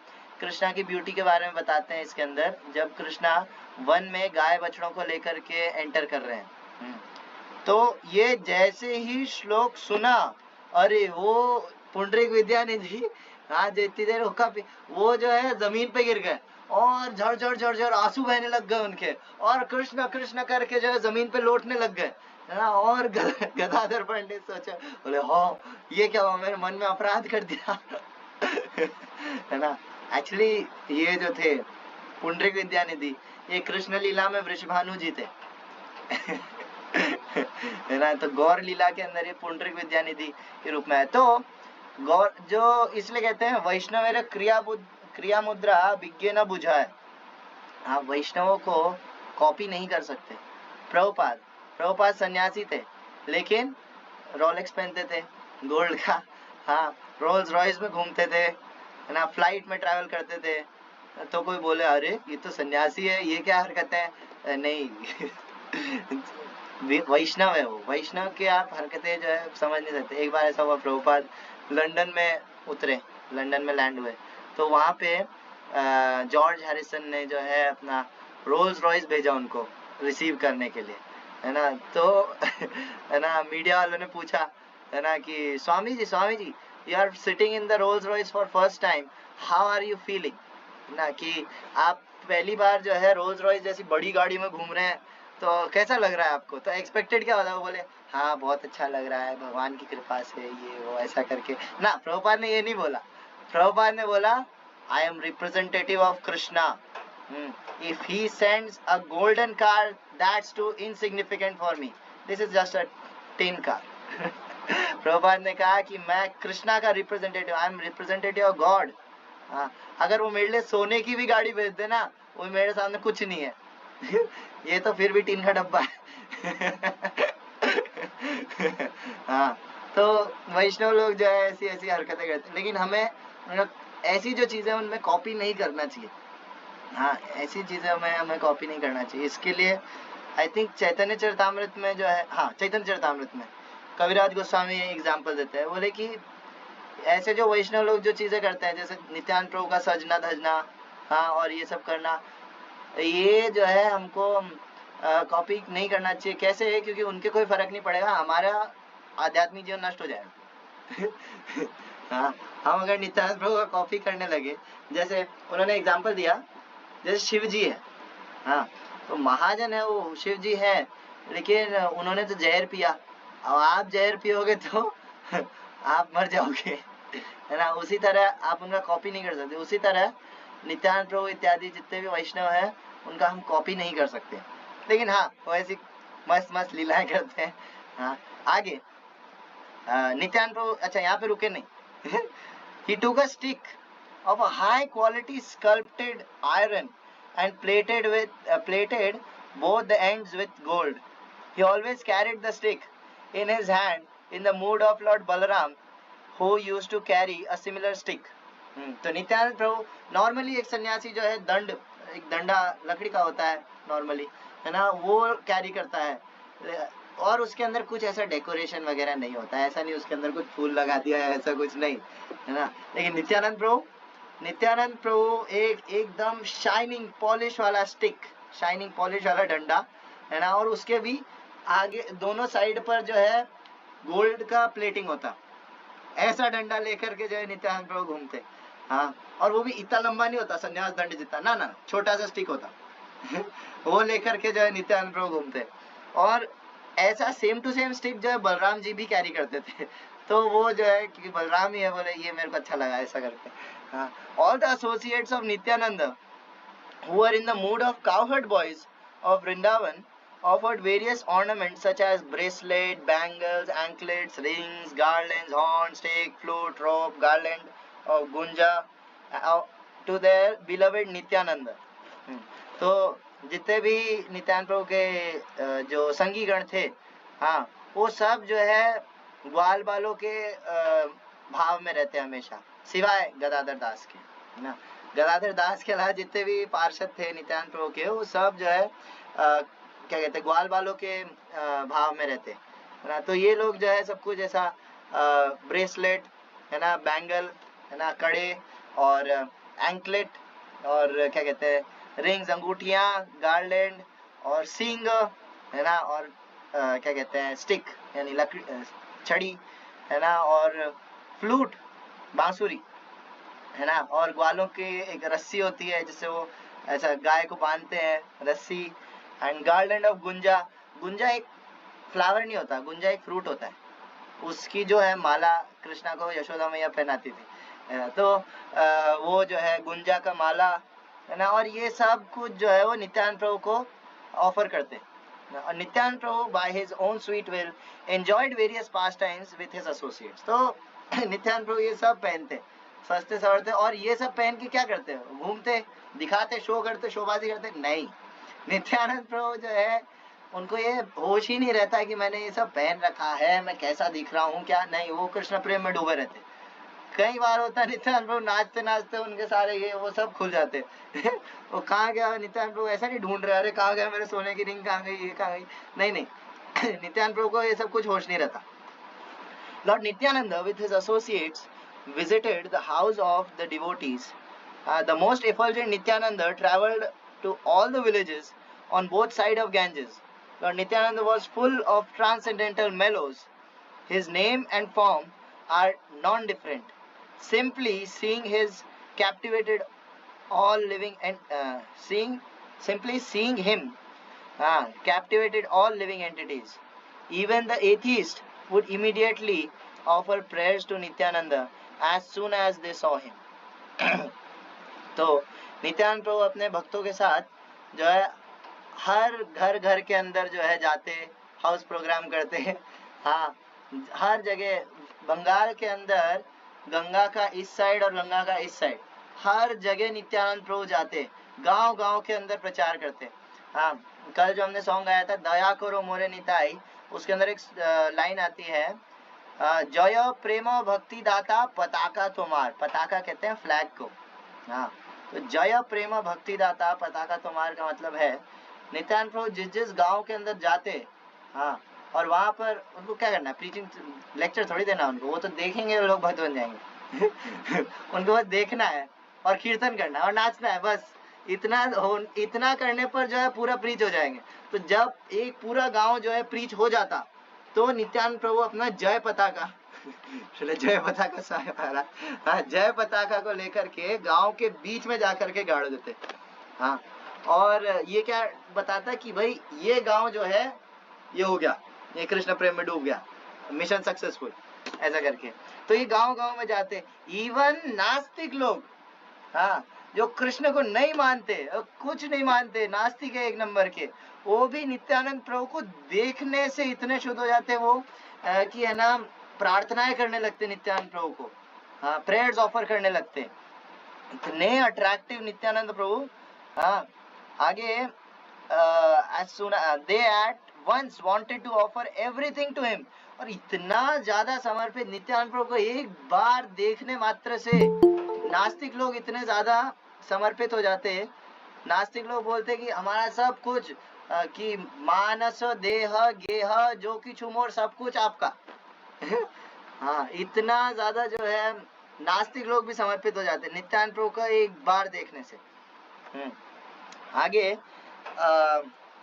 कृष्णा की ब्यूटी के बारे में बताते हैं इसके अंदर, जब कृष्णा वन में गाय बछड़ों को लेकर के एंटर कर रहे हैं। तो ये जैसे ही श्लोक सुना, अरे वो पुंडरीक विद्यानिधि, हाँ जितनी देर वो जो है जमीन पे गिर गए और झड़ आंसू बहने लग गए उनके, और कृष्ण कृष्ण करके जो है जमीन पे लौटने लग गए, है ना। और गदाधर पंडित सोचा, बोले हाँ ये क्या हुआ, मेरे मन में अपराध कर दिया। है ना। एक्चुअली ये जो थे पुंडरीक विद्यानिधि, ये कृष्ण लीला में वृषभानु जी थे। है ना। तो गौर लीला के अंदर ये पुंडरीक विद्यानिधि के रूप में है। तो गौर जो इसलिए कहते हैं वैष्णव क्रिया मुद्रा विज्ञ न बुझाए। आप वैष्णवों को कॉपी नहीं कर सकते। प्रभुपाद सन्यासी थे, लेकिन रोलेक्स पहनते थे गोल्ड का, हाँ रोल्स रॉयस में घूमते थे, है ना, फ्लाइट में ट्रैवल करते थे। तो कोई बोले अरे ये तो सन्यासी है, ये क्या हरकतें हैं। नहीं, वैष्णव है वो। वैष्णव की आप हरकतें जो है समझ नहीं सकते। एक बार ऐसा हुआ, प्रभुपाद लंदन में उतरे, लंदन में लैंड हुए, तो वहाँ पे जॉर्ज हैरिसन ने जो है अपना रोल्स रॉयस भेजा उनको रिसीव करने के लिए, है ना। तो है ना, मीडिया वालों ने पूछा, है ना, कि Swami ji you are sitting in the Rolls Royce for first time, how are you feeling, ना कि आप पहली बार जो है रोल्स रॉयस जैसी बड़ी गाड़ी में घूम रहे हैं, तो कैसा लग रहा है आपको। तो एक्सपेक्टेड क्या होता है, वो बोले हाँ बहुत अच्छा लग रहा है, भगवान की कृपा से, ये वो ऐसा करके ना। प्रभुपाद ने ये नहीं बोला। प्रभुपाद ने बोला I am representative of Krishna, if he sends a golden car that's too insignificant for me, this is just a tin car. Prabhupada ने कहा कि मैं कृष्णा का representative, I am representative of God. अगर वो मेरे लिए सोने की भी गाड़ी भेज दे ना, वो मेरे सामने कुछ नहीं है। ये तो फिर भी टीन का डब्बा है। हाँ, तो वैष्णव लोग जो है ऐसी ऐसी हरकतें करते हैं, लेकिन हमें ऐसी जो चीजें उनमें कॉपी नहीं करना चाहिए। हाँ, ऐसी चीजें हमें कॉपी नहीं करना चाहिए। इसके लिए आई थिंक चैतन्य चरितामृत में जो है, हाँ चैतन्य चरितामृत में कविराज गोस्वामी एग्जाम्पल देते हैं, बोले कि ऐसे जो वैष्णव लोग जो चीजें करते हैं, जैसे नित्यानंद प्रभु का सजना धजना, हाँ और ये सब करना, ये जो है हमको कॉपी नहीं करना चाहिए। कैसे है, क्योंकि उनके कोई फर्क नहीं पड़ेगा, हमारा आध्यात्मिक जीवन नष्ट हो जाएगा। हाँ, हम अगर नित्यानंद प्रभु का कॉपी करने लगे, जैसे उन्होंने एग्जाम्पल दिया, जैसे शिव जी है, हाँ तो महाजन है वो, शिव जी है, लेकिन उन्होंने तो जहर पिया। अब आप जहर पियोगे तो आप मर जाओगे, है ना। उसी तरह आप उनका कॉपी नहीं कर सकते। उसी तरह नित्यानंद प्रभु इत्यादि जितने भी वैष्णव है, उनका हम कॉपी नहीं कर सकते, लेकिन हाँ वो ऐसी मस्त मस्त लीलाएं करते हैं। हाँ, आगे नित्यानंद प्रभु, अच्छा यहाँ पे रुके नहीं। He took a stick of a high quality sculpted iron and plated both the ends with gold. He always carried the stick in his hand in the mood of Lord Balaram, who used to carry a similar stick. तो नित्यानंद प्रभु normally एक सन्यासी जो है दंड एक डंडा लकड़ी का होता है नॉर्मली, है ना, वो कैरी करता है, और उसके अंदर कुछ ऐसा डेकोरेशन वगैरह नहीं होता है, ऐसा नहीं उसके अंदर कुछ फूल लगा दिया है, ऐसा कुछ नहीं, है ना। लेकिन नित्यानंद प्रभु एक एकदम शाइनिंग पॉलिश वाला स्टिक, शाइनिंग पॉलिश वाला डंडा, है ना, और उसके भी आगे दोनों साइड पर जो है गोल्ड का प्लेटिंग होता, ऐसा डंडा लेकर के जो है नित्यानंद प्रभु घूमते। हाँ, और वो भी इतना लंबा नहीं होता संन्यास दंड जितना, ना ना, छोटा सा स्टिक होता वो लेकर के जो है नित्यानंद प्रभु घूमते। और ऐसा सेम टू सेम स्टिक जो है बलराम जी भी कैरी करते थे तो वो जो है क्योंकि बलराम ही है, बोले ये मेरे को अच्छा लगा ऐसा करके। हाँ, all the associates of Nityanand who were in the mood of cowherd boys of Vrindavan offered various ornaments such as bracelet, bangles, anklets, rings, garlands, horn, stake, flute, rope, garland of gunja to their beloved Nityananda. तो जितने भी नित्यानंद प्रभु के जो संगी गण थे, हाँ, वो सब जो है ग्वाल बालों के भाव में रहते हमेशा, सिवाय गदाधर दास के, है ना। गदाधर दास के अलावा जितने भी पार्षद थे नित्यानंद प्रभु के, वो सब जो है क्या कहते हैं, ग्वाल बालों के भाव में रहते, है ना। तो ये लोग जो है सब कुछ ऐसा ब्रेसलेट, है ना, बैंगल, है ना, कड़े और एंकलेट और क्या कहते हैं रिंग्स, अंगूठियां, गार्लैंड और सींग, है ना, और क्या कहते हैं स्टिक यानी लकड़ी, छड़ी, है ना, और फ्लूट, बांसुरी, है ना, और ग्वालों की एक रस्सी होती है जिससे वो ऐसा गाय को बांधते हैं, रस्सी, एंड गार्लैंड ऑफ गुंजा। गुंजा एक फ्लावर नहीं होता, गुंजा एक फ्रूट होता है, उसकी जो है माला कृष्णा को यशोदा मैया पहनाती थी, है ना। तो वो जो है गुंजा का माला, है ना, और ये सब कुछ जो है वो नित्यानंद प्रभु को ऑफर करते हैं। और Nityananda Prabhu by his own sweet will enjoyed various pastimes with his associates. तो नित्यानंद प्रभु ये सब पहनते, सस्ते सवरते, और ये सब पहन के क्या करते हैं, घूमते, दिखाते, शो करते, शोबाजी करते नहीं। नित्यानंद प्रभु जो है उनको ये होश ही नहीं रहता कि मैंने ये सब पहन रखा है, मैं कैसा दिख रहा हूँ क्या, नहीं, वो कृष्ण प्रेम में डूबे रहते। कई बार होता है नित्यानंद प्रभु नाचते नाचते उनके सारे ये वो सब खुल जाते वो कहाँ गया नित्यानंद प्रभु, ऐसा नहीं ढूंढ रहे, अरे कहाँ गया मेरे सोने की रिंग, कहाँ गई, ये कहाँ गई, नहीं नहीं नित्यानंद प्रभु को ये सब कुछ होश नहीं रहता। Lord Nityananda with his associates visited the house of the devotees. The most effulgent Nityananda travelled to all the villages on both sides of Ganges. Lord Nityananda was full of transcendental mellows. His name and form are non-different. Simply seeing his captivated all living and seeing him captivated all living entities. Even the atheist would immediately offer prayers to Nityananda as soon as they saw him. तो नित्यानंद प्रभु अपने भक्तों के साथ जो है हर घर घर के अंदर जो है जाते, हाउस प्रोग्राम करते हैं। हाँ, हर जगह बंगाल के अंदर गंगा का इस साइड और गंगा का इस साइड हर जगह नित्यानंद प्रभु जाते, गांव गांव के अंदर प्रचार करते। हाँ, कल जो हमने सॉन्ग गाया था दया करो मोरे निताई, उसके अंदर एक लाइन आती है, जय प्रेम भक्ति दाता पताका तुम्हार, पताका कहते हैं फ्लैग को। हाँ, तो जय प्रेम भक्ति दाता पताका तुम्हार का मतलब है नित्यानंद प्रभु जिस जिस गांव के अंदर जाते, हाँ, और वहां पर उनको क्या करना है, प्रीचिंग लेक्चर थोड़ी देना उनको, वो तो देखेंगे लोग भक्त बन जाएंगे उनको बस देखना है और कीर्तन करना है और नाचना है, बस इतना करने पर जो है पूरा प्रीच हो जाएंगे। तो जब एक पूरा गांव जो है प्रीच हो जाता तो नित्यानंद प्रभु अपना जय पताका जय पताका सारा, हाँ, जय पताका को लेकर के गांव के बीच में जाकर के गाड़ देते। हाँ, और ये क्या बताता कि भाई ये गांव जो है ये हो गया, ये कृष्ण प्रेम में डूब गया, मिशन सक्सेसफुल, ऐसा करके। तो ये गांव गांव में जाते, इवन नास्तिक लोग, हाँ, जो कृष्ण को नहीं मानते, कुछ नहीं मानते, नास्तिक है एक नंबर के, वो भी नित्यानंद प्रभु को देखने से इतने शुद्ध हो जाते वो कि है ना प्रार्थनाएं करने लगते नित्यानंद प्रभु को, हाँ, प्रेयर्स ऑफर करने लगते, इतने अट्रैक्टिव नित्यानंद प्रभु। हाँ, आगे as soon they at once wanted to offer everything to him, और इतना ज्यादा समर्पित नित्यानंद प्रभु को एक बार देखने मात्र से नास्तिक लोग इतने ज्यादा समर्पित हो जाते नास्तिक लोग बोलते कि हमारा सब कुछ कि मानस देह गेह जो कि मोर सब कुछ आपका। हाँ, इतना ज्यादा जो है नास्तिक लोग भी समर्पित हो जाते हैं नित्यानंद प्रभु का एक बार देखने से। आगे,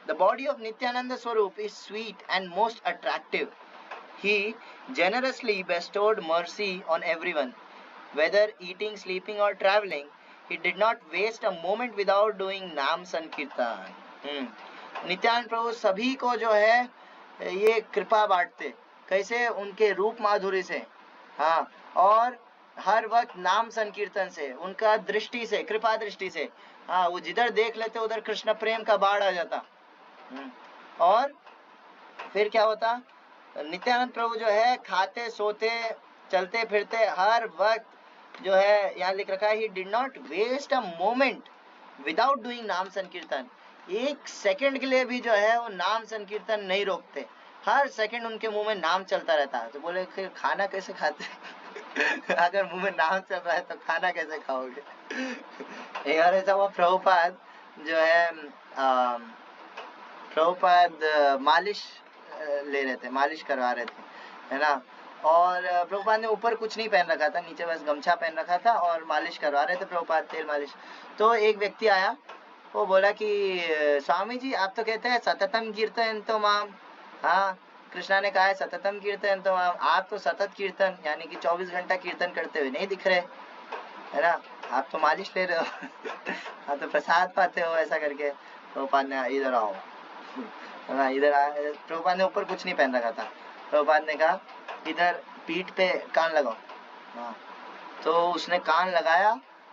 द बॉडी ऑफ नित्यानंद स्वरूप is sweet and most attractive. He generously bestowed mercy on everyone, whether eating, sleeping or traveling. He did not waste a moment without doing नाम संकीर्तन. नित्यानंद प्रभु सभी को जो है ये कृपा बांटते, कैसे? उनके रूप माधुरी से, हाँ, और हर वक्त नाम संकीर्तन से, उनका दृष्टि से, कृपा दृष्टि से, हाँ, वो जिधर देख लेते उधर कृष्ण प्रेम का बाढ़ आ जाता. और फिर क्या होता? नित्यानंद प्रभु जो है खाते सोते चलते फिरते हर वक्त जो है, यहाँ लिख रखा है, he did not waste a moment without doing naam sankirtan. एक सेकंड के लिए भी जो है वो नाम संकीर्तन नहीं रोकते, हर सेकंड उनके मुंह में नाम चलता रहता है. तो बोले फिर खाना कैसे खाते? अगर मुंह में नाम चल रहा है तो खाना कैसे खाओगे? एक बार ऐसा हुआ, प्रभुपाद जो है प्रभुपाद मालिश ले रहे थे, मालिश करवा रहे थे, है ना. और प्रभुपाद ने ऊपर कुछ नहीं पहन रखा था, नीचे बस गमछा पहन रखा था और मालिश करवा रहे थे प्रभुपाद, तेल मालिश. तो एक व्यक्ति आया, वो बोला कि स्वामी जी आप तो कहते हैं सततम कीर्तन तो माम. हाँ, कृष्णा ने कहा है सततम कीर्तन तो माम, आप तो सतत कीर्तन यानी कि 24 घंटा कीर्तन करते हुए नहीं दिख रहे, है ना. आप तो मालिश ले रहे हो. आप तो प्रसाद पाते हो, ऐसा करके. प्रभुपाद ने, इधर आओ, इधर आया. प्रभुपाद ने ऊपर कुछ नहीं पहन रखा था. प्रभुपाद ने कहा इधर पीठ पे कान लगाओ. हाँ, तो उसने कान लगाया,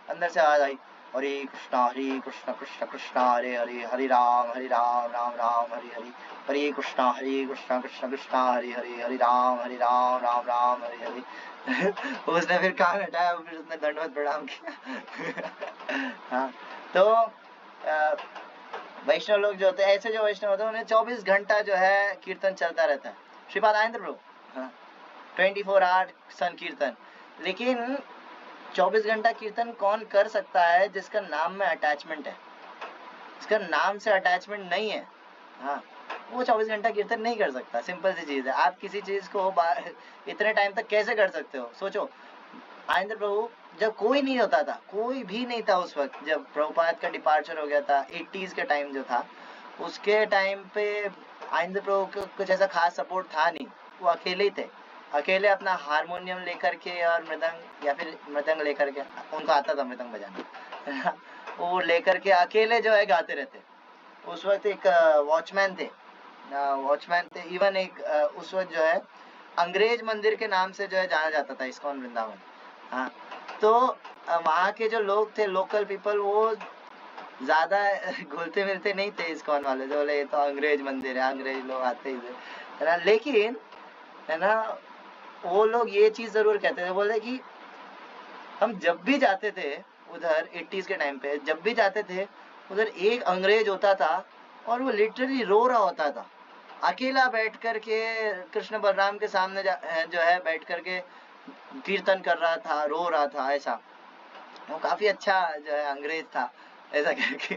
अंदर से आवाज आई, हरे कृष्ण कृष्ण कृष्ण हरे हरे, हरे राम राम राम हरे हरे, हरे कृष्ण कृष्ण कृष्ण हरे हरे, हरे राम राम राम हरे हरे. उसने फिर कान हटाया, फिर उसने दंडवत प्रणाम किया. हाँ, तो वैष्णव लोग जो होते हैं, ऐसे जो वैष्णव होते हैं, उन्हें 24 घंटा जो है कीर्तन चलता रहता है. श्रीपाद आनंद प्रभु, हाँ, 24 आवर संकीर्तन. लेकिन 24 घंटा कीर्तन कौन कर सकता है जिसका नाम में अटैचमेंट है? इसका नाम से अटैचमेंट नहीं है, हाँ, वो 24 घंटा कीर्तन नहीं कर सकता. सिंपल सी चीज है. आप किसी चीज को इतने टाइम तक कैसे कर सकते हो? सोचो, आनंद प्रभु जब कोई नहीं होता था, कोई भी नहीं था उस वक्त, जब प्रभुपाद का डिपार्चर हो गया था 80s के टाइम जो था, उसके टाइम पे आनंद प्रभु को कुछ ऐसा खास सपोर्ट था नहीं. वो अकेले ही थे, अकेले अपना हारमोनियम लेकर के और मृदंग, या फिर मृदंग लेकर के, उनको आता था मृदंग बजाना, वो लेकर के अकेले जो है गाते रहते. उस वक्त एक वॉचमैन थे, इवन एक उस वक्त जो है अंग्रेज मंदिर के नाम से जो है जाना जाता था इस्कॉन वृंदावन. हाँ, तो वहाँ के जो लोग थे, लोकल पीपल, वो ज्यादा घुलते मिलते नहीं थे इस्कॉन वाले. जो बोले ये तो अंग्रेज मंदिर है, अंग्रेज लोग आते ही है ना. लेकिन है ना, वो लोग ये चीज जरूर कहते थे, बोले कि हम जब भी जाते थे उधर 80s के टाइम पे, जब भी जाते थे उधर एक अंग्रेज होता था और वो लिटरली रो रहा होता था, अकेला बैठ करके कृष्ण बलराम के सामने जो है बैठ करके कीर्तन कर रहा था, रो रहा था. ऐसा वो काफी अच्छा जो है अंग्रेज था, ऐसा करके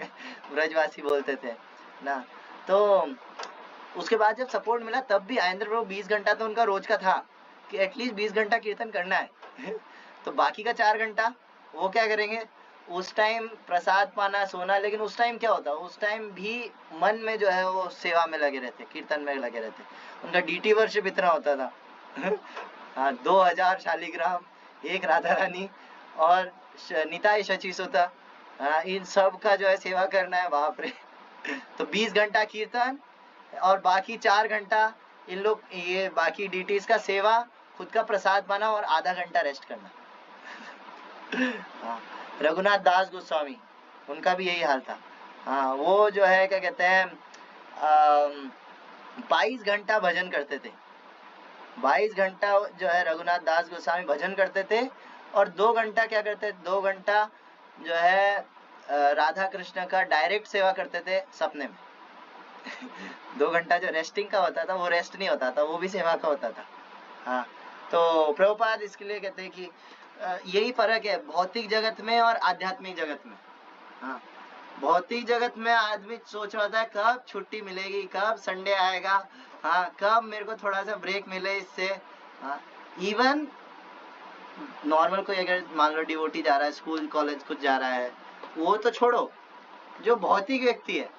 ब्रजवासी बोलते थे ना. तो उसके बाद जब सपोर्ट मिला तब भी आनंद प्रभु 20 घंटा तो उनका रोज का था कि एटलीस्ट 20 घंटा कीर्तन करना है. तो बाकी का 4 घंटा वो क्या करेंगे? उस टाइम प्रसाद पाना, सोना. लेकिन उस टाइम क्या होता, उस टाइम भी मन में जो है वो सेवा में लगे रहते, कीर्तन में लगे रहते. उनका डीटी वर्शिप इतना होता था. हाँ, 2000 शालिग्राम, एक राधा रानी और निताई शचीसुता, हाँ, इन सब का जो है सेवा करना है, बाप रे. तो 20 घंटा कीर्तन और बाकी 4 घंटा इन लोग ये बाकी डीटीज का सेवा, खुद का प्रसाद पाना और आधा घंटा रेस्ट करना. हाँ, रघुनाथ दास गोस्वामी, उनका भी यही हाल था. हाँ, वो जो है क्या कहते हैं 22 घंटा भजन करते थे. 22 घंटा जो है रघुनाथ दास गोस्वामी भजन करते थे और 2 घंटा क्या करते, 2 घंटा जो है राधा कृष्ण का डायरेक्ट सेवा करते थे सपने में. 2 घंटा जो रेस्टिंग का होता था वो रेस्ट नहीं होता था, वो भी सेवा का होता था. हाँ, तो प्रभुपाद इसके लिए कहते हैं कि यही फर्क है भौतिक जगत में और आध्यात्मिक जगत में. हाँ, भौतिक जगत में आदमी सोच रहा था कब छुट्टी मिलेगी, कब संडे आएगा, हाँ कब मेरे को थोड़ा सा ब्रेक मिले इससे। हाँ, इवन नॉर्मल कोई अगर मान लो डिवोटी जा रहा है, स्कूल कॉलेज कुछ जा रहा है, वो तो छोड़ो, जो भौतिक व्यक्ति है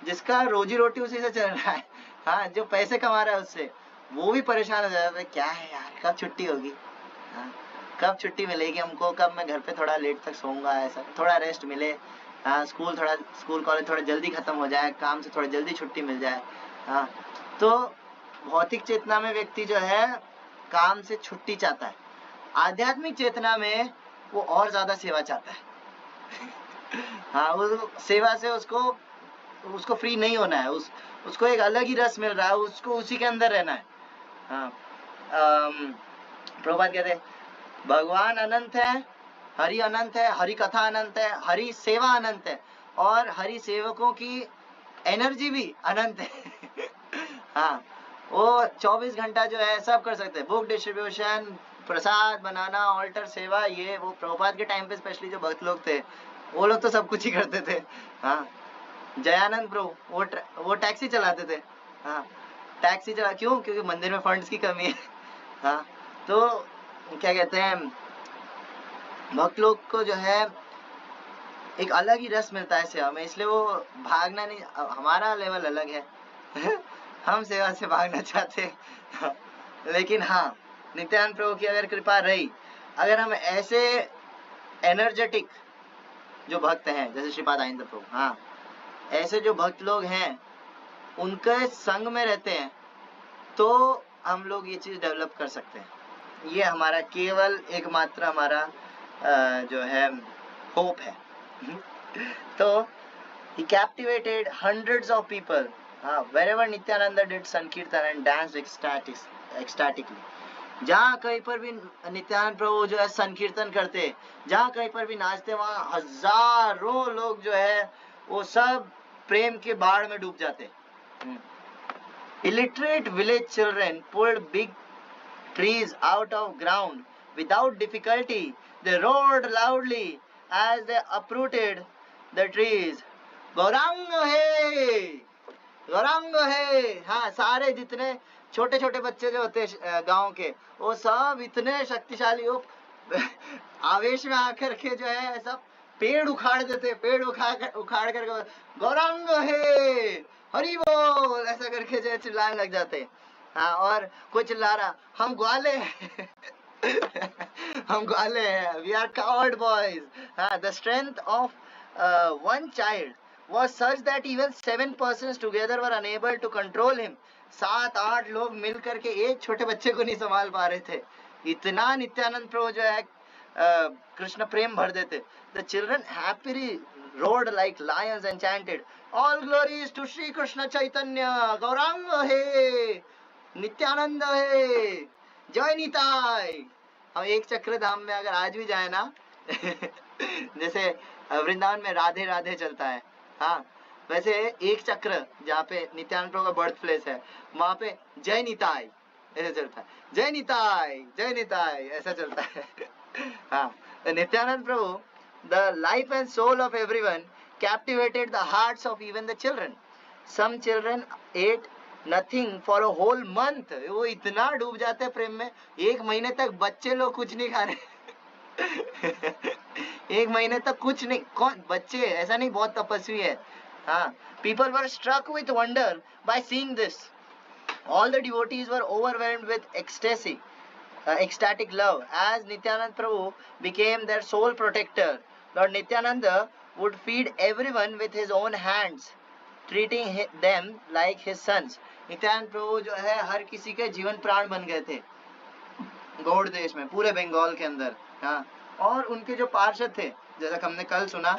जिसका रोजी रोटी उसी से चल रहा है, हाँ जो पैसे कमा रहा है उससे, वो भी परेशान हो जाता है, क्या है यार कब छुट्टी होगी, हाँ कब छुट्टी मिलेगी हमको, कब मैं घर पे थोड़ा लेट तक सोऊंगा, ऐसा थोड़ा रेस्ट मिले, हाँ स्कूल कॉलेज थोड़ा जल्दी खत्म हो जाए, काम से थोड़ा जल्दी छुट्टी मिल जाए। हाँ तो भौतिक चेतना में व्यक्ति जो है काम से छुट्टी चाहता है, आध्यात्मिक चेतना में वो और ज्यादा सेवा चाहता है। हाँ वो सेवा से उसको फ्री नहीं होना है, उसको एक अलग ही रस मिल रहा है, उसको उसी के अंदर रहना है। हाँ प्रभुपाद कहते हैं भगवान अनंत है, हरि अनंत है, हरि कथा अनंत है, हरि सेवा अनंत है, और हरि सेवकों की एनर्जी भी अनंत है। हाँ वो 24 घंटा जो है सब कर सकते हैं, बुक डिस्ट्रीब्यूशन, प्रसाद बनाना, ऑल्टर सेवा, ये वो प्रभुपाद के टाइम पे स्पेशली जो भक्त लोग थे वो लोग तो सब कुछ ही करते थे। हाँ जयानंद प्रभु वो टैक्सी चलाते थे। हाँ टैक्सी चला, क्यों? क्योंकि मंदिर में फंड्स की कमी है। हाँ तो क्या कहते हैं, भक्त लोग को जो है एक अलग ही रस मिलता है सेवा में, इसलिए वो भागना नहीं, हमारा लेवल अलग है। हम सेवा से भागना चाहते हैं। लेकिन हाँ नित्यानंद प्रभु की अगर कृपा रही, अगर हम ऐसे एनर्जेटिक जो भक्त हैं जैसे श्रीपाद आनंद प्रभु, हाँ ऐसे जो भक्त लोग हैं उनके संग में रहते हैं तो हम लोग ये चीज डेवलप कर सकते हैं। ये हमारा केवल एकमात्र हमारा जो है होप है। तो he captivated hundreds of people wherever Nityananda did Sankirtan and danced ecstatically. जहाँ कहीं पर भी नित्यानंद प्रभु जो है संकीर्तन करते, जहाँ कहीं पर भी नाचते, वहाँ हजारों लोग जो है वो सब प्रेम के बाढ़ में डूब जाते। Illiterate village children pulled big trees out of ground without difficulty. They roared loudly as they uprooted the trees. Gaurang है, गौरांग है। हाँ सारे जितने छोटे छोटे बच्चे जो होते गांव के, वो सब इतने शक्तिशाली, वो आवेश में आकर के जो है सब पेड़ उखाड़ देते, पेड़ उखाड़ कर गौरांग है, हरि बोल, ऐसा करके जो है चिल्लाने लग जाते। हाँ और कोई चिल्ला रहा हम ग्वाले हैं। हम ग्वाले हैं, वी आर कावर्ड बॉयज। हाँ the strength of one child was such that even 7 persons together were unable to control him. 7-8 लोग मिल करके एक छोटे बच्चे को नहीं संभाल पा रहे थे, इतना नित्यानंद प्रभु जो है कृष्ण प्रेम भर देते। The children happily roared like lions and chanted, all glories to Shri Krishna Chaitanya, Gaurang है, नित्यानंद है, जय निताई। हम एक चक्र धाम में अगर आज भी जाए ना, जैसे वृंदावन में राधे राधे चलता है, हाँ वैसे एक चक्र जहाँ पे नित्यानंद प्रभु का बर्थ प्लेस है, वहाँ पे जय निताई ऐसा चलता है, जय निताई ऐसा चलता है। हाँ नित्यानंद प्रभु, the life and soul of everyone, captivated the hearts of even the children. Some children ate nothing for a whole month. वो इतना डूब जाते हैं प्रेम में, एक महीने तक बच्चे लोग कुछ नहीं खा रहे। एक महीने तक कुछ नहीं, कौन बच्चे, ऐसा नहीं बहुत तपस्वी है। हाँ people were struck with wonder by seeing this. All the devotees were overwhelmed with ecstasy, ecstatic love, as Nityanand Prabhu became their sole protector. Lord Nityananda would feed everyone with his own hands, treating them like his sons. Nityanand प्रभु जो है हर किसी के जीवन प्राण बन गए थे गौड़ देश में, पूरे बंगाल के अंदर। हाँ और उनके जो पार्षद थे, जैसा कि हमने कल सुना,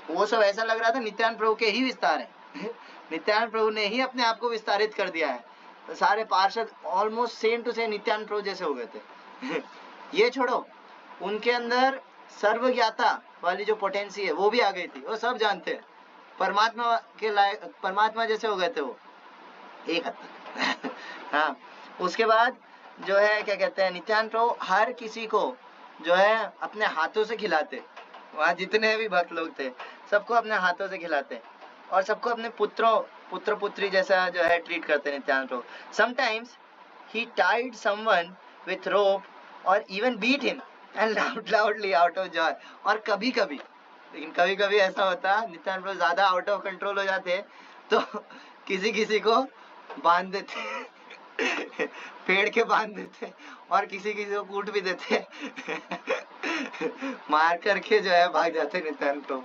वो सब ऐसा लग रहा था नित्यानंद प्रभु के ही विस्तार है। नित्यानंद प्रभु ने ही अपने आप को विस्तारित कर दिया है, तो सारे पार्षद almost same to same Nityananda Prabhu जैसे हो गए थे। ये छोड़ो, उनके अंदर सर्वज्ञाता वाली जो पोटेंसी है वो भी आ गई थी, वो सब जानते हैं, परमात्मा के लायक, परमात्मा जैसे हो गए थे वो एक हद तक। हाँ उसके बाद जो है क्या कहते हैं, नित्यानंद प्रभु हर किसी को जो है अपने हाथों से खिलाते। वहाँ जितने भी भक्त लोग थे सबको अपने हाथों से खिलाते और सबको अपने पुत्र पुत्री जैसा जो है ट्रीट करते Nityananda Prabhu. Sometimes he tied someone with rope or even beat him and laughed loudly out of joy. और कभी कभी, लेकिन कभी कभी ऐसा होता नित्यानंद प्रभु ज्यादा आउट ऑफ कंट्रोल हो जाते तो किसी किसी को बांध देते पेड़ के बांध देते और किसी किसी को कूट भी देते मार करके जो है भाग जाते नित्यानंद प्रभु.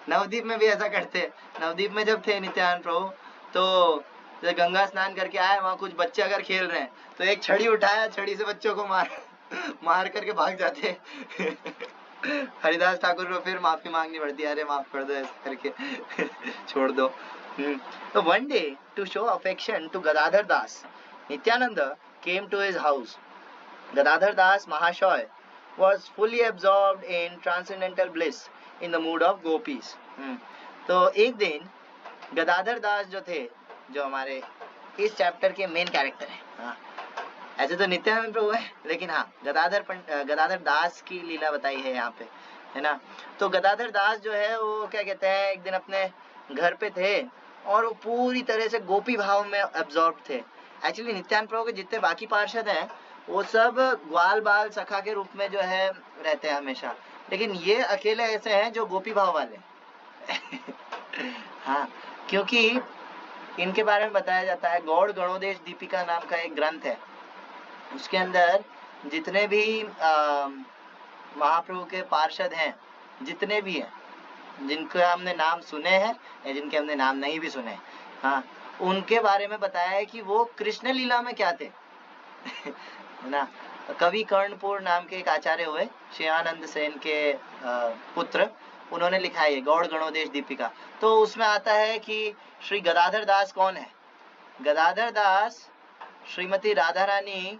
नवदीप में भी ऐसा करते. नवदीप में जब थे नित्यानंद प्रभु तो गंगा स्नान करके आए, वहाँ कुछ बच्चे अगर खेल रहे हैं तो एक छड़ी उठाया, छड़ी से बच्चों को मार करके भाग जाते हरिदास ठाकुर को फिर माफी मांगनी पड़ती है, अरे माफ कर दो ऐसा करके छोड़ दो. तो one day to show affection to Gadadhar Das, Nityananda came to his house. Gadadhar Das Mahashoy was fully absorbed in transcendental bliss in the mood of gopis. तो एक दिन गदाधर दास जो थे, जो हमारे इस चैप्टर के मेन कैरेक्टर है. हाँ, ऐसे तो नित्यानंद प्रभु है, लेकिन हाँ गदाधर दास की लीला बताई है यहाँ पे, है ना. तो गदाधर दास जो है वो क्या कहते हैं, एक दिन अपने घर पे थे और वो पूरी तरह से गोपी भाव में एब्जॉर्ब थे. एक्चुअली नित्यानंद प्रभु के जितने बाकी पार्षद हैं वो सब ग्वाल बाल सखा के रूप में जो है रहते हैं हमेशा, लेकिन ये अकेले ऐसे हैं जो गोपी भाव वाले हाँ, क्योंकि इनके बारे में बताया जाता है. गौड़ गणोदेश दीपिका नाम का एक ग्रंथ है, उसके अंदर जितने भी महाप्रभु के पार्षद हैं, जितने भी हैं, जिनके हमने नाम सुने हैं या जिनके हमने नाम नहीं भी सुने, हाँ, उनके बारे में बताया है कि वो कृष्ण लीला में क्या थे है ना. कवि कर्णपुर नाम के एक आचार्य हुए, श्रेयानंद सेन के पुत्र, उन्होंने लिखा है गौड़ गणोदेश दीपिका. तो उसमें आता है कि श्री गदाधर दास कौन है. गदाधर दास श्रीमती राधा रानी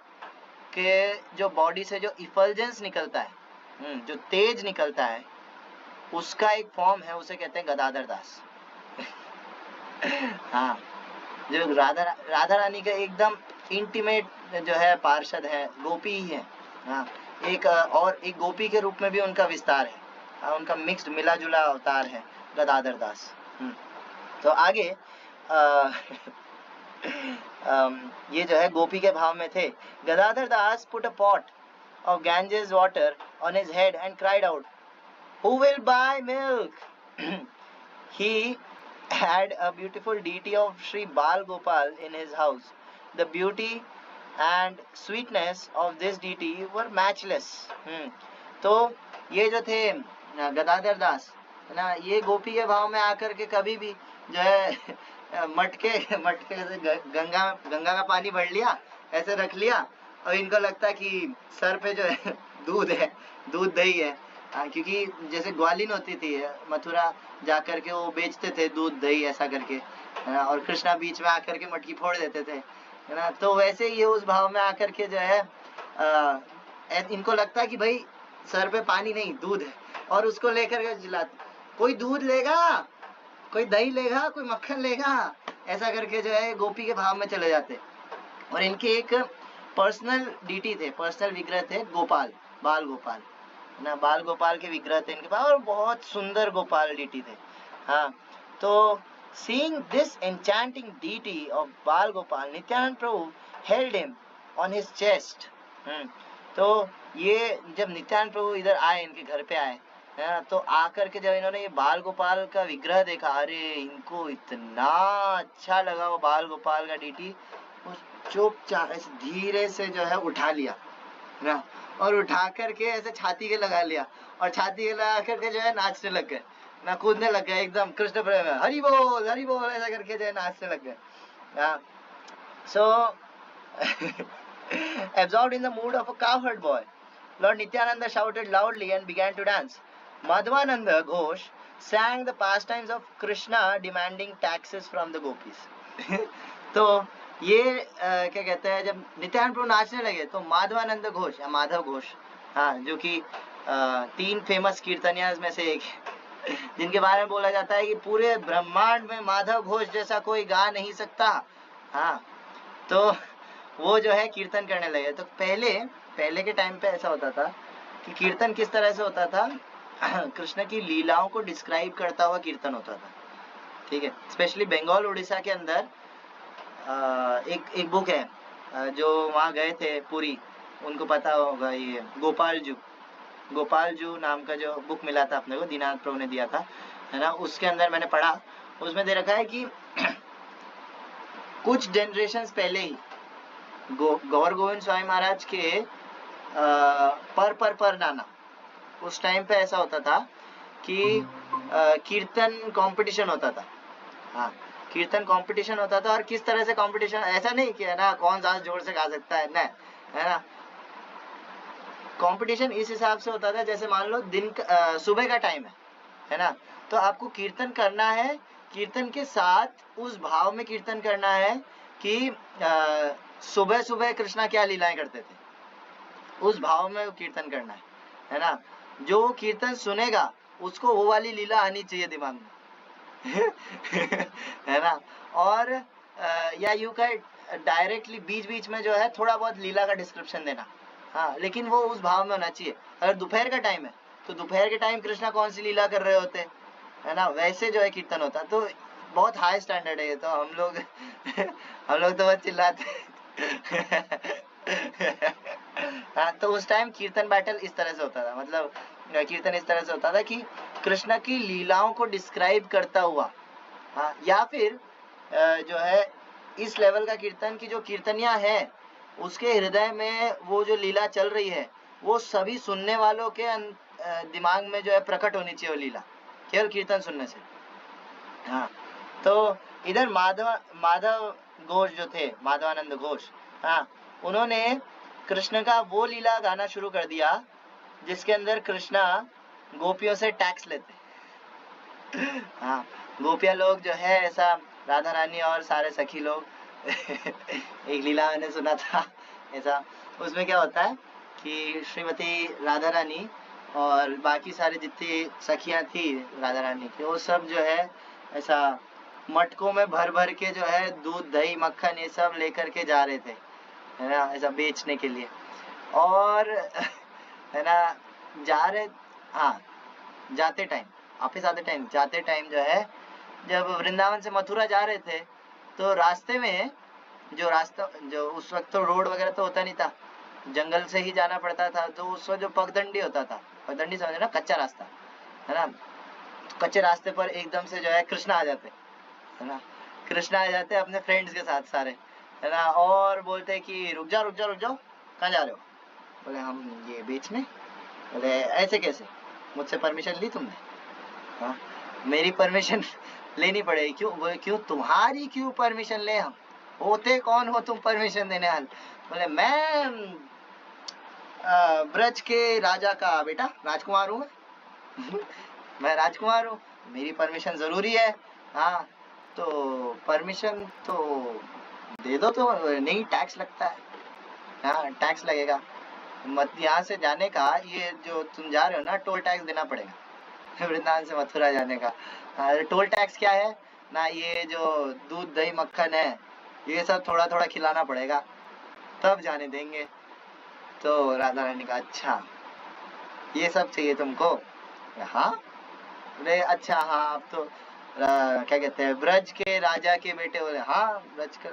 के जो बॉडी से जो इफल्जेंस निकलता है, जो तेज निकलता है, उसका एक फॉर्म है, उसे कहते हैं गदाधर दास हाँ, जो राधा रानी का एकदम इंटीमेट जो है पार्षद है, गोपी ही है. हाँ, एक गोपी के रूप में भी उनका विस्तार है. हाँ, उनका मिक्स्ड मिला जुला अवतार है गदाधर दास. तो आगे ये जो है गोपी के भाव में थे. Gadadhar Das put a pot of Ganges water on his head and cried out, who will buy milk? He had a beautiful deity of Sri Bal Gopal in his house. The beauty and sweetness of this deity were matchless. तो ये जो थे गदाधर दास, है ना, ये गोपी के भाव में आकर के कभी भी जो है मटके से गंगा का पानी भर लिया, ऐसे रख लिया, और इनको लगता कि सर पे जो है दूध दही है. क्योंकि जैसे ग्वालिन होती थी मथुरा जाकर के वो बेचते थे दूध दही ऐसा करके, और कृष्णा बीच में आकर के मटकी फोड़ देते थे, है ना. तो वैसे ये उस भाव में आकर के जो है इनको लगता है कि भाई सर पे पानी नहीं, दूध है, और उसको लेकर के चिल्लाते, कोई दूध लेगा, कोई दही लेगा, कोई मक्खन लेगा, ऐसा करके जो है गोपी के भाव में चले जाते. और इनके एक पर्सनल डीटी थे, पर्सनल विग्रह थे, बाल गोपाल ना, बाल गोपाल के विग्रह थे इनके पास, और बहुत सुंदर गोपाल डीटी थे. हाँ, तो seeing this enchanting deity of Bal Gopal, Nityanand Prabhu held him on his chest. तो ये जब नित्यानंद प्रभु इधर आए, इनके घर पे आए, तो आकर के जब इन्होंने ये बाल गोपाल का विग्रह देखा, अरे इनको इतना अच्छा लगा वो बाल गोपाल का डीटी, चुपचाप धीरे से जो है उठा लिया ना, और उठा करके ऐसे छाती के लगा लिया, और छाती के लगा करके जो है नाचने लग गए ना, कूदने लग गए एकदम कृष्ण प्रेम में, हरि बोल ऐसा करके जो है नाचने लग गए. So absorbed in the mood of a cowherd boy, Lord Nityananda shouted loudly and began to dance. Madhvananda Ghosh sang the pastimes of Krishna demanding taxes from the gopis. तो ये क्या कहते हैं, जब नित्यानंद प्रभु नाचने लगे तो माधवानंद घोष या माधव घोष, हाँ, जो कि 3 फेमस कीर्तनियाज में से एक है, जिनके बारे में बोला जाता है कि पूरे ब्रह्मांड में माधव घोष जैसा कोई गा नहीं सकता. हाँ, तो वो जो है कीर्तन करने लगे. तो पहले के टाइम पे ऐसा होता था कि कीर्तन किस तरह से होता था कृष्ण की लीलाओं को डिस्क्राइब करता हुआ कीर्तन होता था, ठीक है। स्पेशली बंगाल उड़ीसा के अंदर एक बुक है, जो वहाँ गए थे पुरी, उनको पता होगा, ये गोपाल जू नाम का जो बुक मिला था अपने को, दीनानाथ प्रभु ने दिया था, है ना। उसके अंदर मैंने पढ़ा, उसमें दे रखा है कि कुछ जनरेशन पहले ही गौर गोविंद स्वामी महाराज के पर नाना, उस टाइम पे ऐसा होता था कि कीर्तन कंपटीशन होता था। हाँ, कीर्तन कंपटीशन होता था। और किस तरह से कंपटीशन, ऐसा नहीं कि है ना कौन ज्यादा जोर से गा सकता है, नहीं, है ना। कंपटीशन इस हिसाब से होता था, जैसे मान लो सुबह का टाइम है ना, तो आपको कीर्तन करना है, कीर्तन के साथ उस भाव में कीर्तन करना है कि सुबह सुबह कृष्णा क्या लीलाएं करते थे, उस भाव में कीर्तन करना है ना। जो कीर्तन सुनेगा उसको वो वाली लीला आनी चाहिए दिमाग में है ना। और या यू का डायरेक्टली बीच बीच में जो है थोड़ा बहुत लीला का डिस्क्रिप्शन देना, हाँ, लेकिन वो उस भाव में होना चाहिए। अगर दोपहर का टाइम है तो दोपहर के टाइम कृष्णा कौन सी लीला कर रहे होते, है ना, वैसे जो है कीर्तन होता। तो बहुत हाई स्टैंडर्ड है ये तो। हम लोग हम लोग तो बस चिल्लाते हाँ, तो उस टाइम कीर्तन बैटल इस तरह से होता था, मतलब कीर्तन इस तरह से होता था कि कृष्ण की लीलाओं को डिस्क्राइब करता हुआ, हाँ, या फिर जो है इस लेवल का कीर्तन की जो कीर्तनियां है उसके हृदय में वो जो लीला चल रही है वो सभी सुनने वालों के दिमाग में जो है प्रकट होनी चाहिए वो लीला, केवल कीर्तन सुनने से। हाँ, तो इधर माधव घोष जो थे, माधवानंद घोष, हाँ, उन्होंने कृष्ण का वो लीला गाना शुरू कर दिया जिसके अंदर कृष्णा गोपियों से टैक्स लेते। हाँ, गोपियां लोग जो है ऐसा, राधा रानी और सारे सखी लोग एक लीला मैंने सुना था ऐसा, उसमें क्या होता है कि श्रीमती राधा रानी और बाकी सारे जितनी सखियां थी राधा रानी की, वो सब जो है ऐसा मटकों में भर भर के जो है दूध दही मक्खन ये सब लेकर के जा रहे थे, है ना, ऐसा बेचने के लिए। और है ना, जा रहे, हाँ, जाते टाइम, वापिस आते टाइम, जाते टाइम जो है जब वृंदावन से मथुरा जा रहे थे तो रास्ते में जो रास्ता, जो उस वक्त तो रोड वगैरह तो होता नहीं था, जंगल से ही जाना पड़ता था, तो उस वक्त जो पगडंडी होता था, पगडंडी समझे ना, कच्चा रास्ता, है ना, तो कच्चे रास्ते पर एकदम से जो है कृष्णा आ जाते, है ना, कृष्णा आ जाते अपने फ्रेंड्स के साथ सारे, है ना, और बोलते कि रुक जाओ रुक जाओ रुक जाओ, कहाँ जा रहे हो? बोले हम ये बेचने। बोले ऐसे कैसे, मुझसे परमिशन ली तुमने? हाँ, मेरी परमिशन लेनी पड़ेगी। क्यों? बोले क्यों, तुम्हारी क्यों परमिशन ले, हम होते कौन हो तुम परमिशन देने वाले? बोले मैं ब्रज के राजा का बेटा, राजकुमार हूँ मैं मैं राजकुमार हूँ, मेरी परमिशन जरूरी है। हाँ, तो परमिशन तो दे दो। तो नहीं, टैक्स लगता है। हाँ, टैक्स लगेगा, मत यहाँ से जाने का, ये जो तुम जा रहे हो ना, टोल टैक्स देना पड़ेगा वृंदावन से मथुरा जाने का। टोल टैक्स क्या है ना, ये जो दूध दही मक्खन है ये सब थोड़ा थोड़ा खिलाना पड़ेगा, तब जाने देंगे। तो राधा रानी का अच्छा ये सब चाहिए तुमको? हाँ, अरे अच्छा, हाँ, आप तो क्या कहते हैं, ब्रज के राजा के बेटे बोले। हाँ, ब्रज के,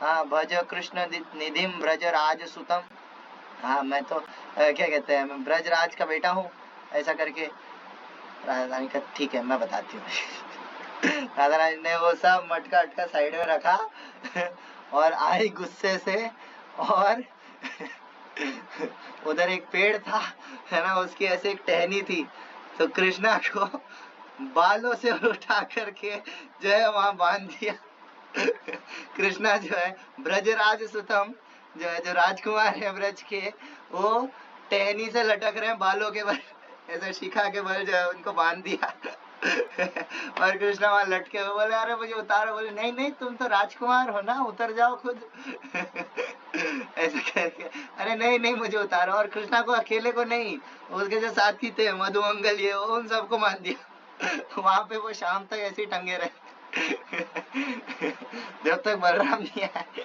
हाँ, भज कृष्ण निधिम ब्रज राज सुतम। हाँ, मैं तो क्या कहते हैं, मैं ब्रजराज का बेटा हूँ, ऐसा करके। राधा रानी का ठीक है, मैं बताती हूँ राधा रानी ने वो सब मटका अटका साइड में रखा और आई गुस्से से, और उधर एक पेड़ था, है ना, उसकी ऐसे एक टहनी थी, तो कृष्णा को बालों से उठा करके जो है वहां बांध दिया कृष्णा जो है ब्रजराज सुतम, जो है जो राजकुमार है ब्रज के, वो टहनी से लटक रहे हैं बालों के बल, ऐसे शिखा के बल जो है उनको बांध दिया और कृष्णा वहां लटके हुए, बोले अरे मुझे उतारो। बोले नहीं नहीं, तुम तो राजकुमार हो ना, उतर जाओ खुद ऐसे करके, अरे नहीं नहीं मुझे उतारो। और कृष्णा को अकेले को नहीं, उसके जो साथी थे मधुमंगल ये, उन सबको मान दिया वहां पे वो शाम तक ऐसे ही टंगे रहे जब तक बलराम नहीं आए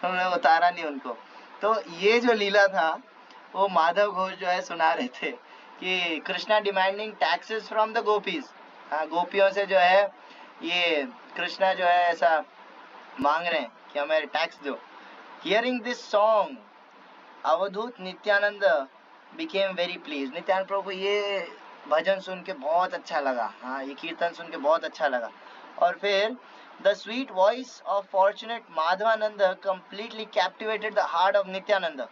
हमने उतारा नहीं उनको। तो ये जो लीला था वो माधव घोष जो है सुना रहे थे कि Krishna demanding taxes from the gopis, हाँ गोपियों से जो है ये कृष्णा जो है ऐसा मांग रहे हैं कि हमें टैक्स दो. Hearing this song Avadhuta Nityananda became very pleased. Nityananda Prabhu को ये भजन सुन के बहुत अच्छा लगा, हाँ ये कीर्तन सुन के बहुत अच्छा लगा. और फिर the sweet voice of fortunate Madhavananda completely captivated the heart of Nityananda.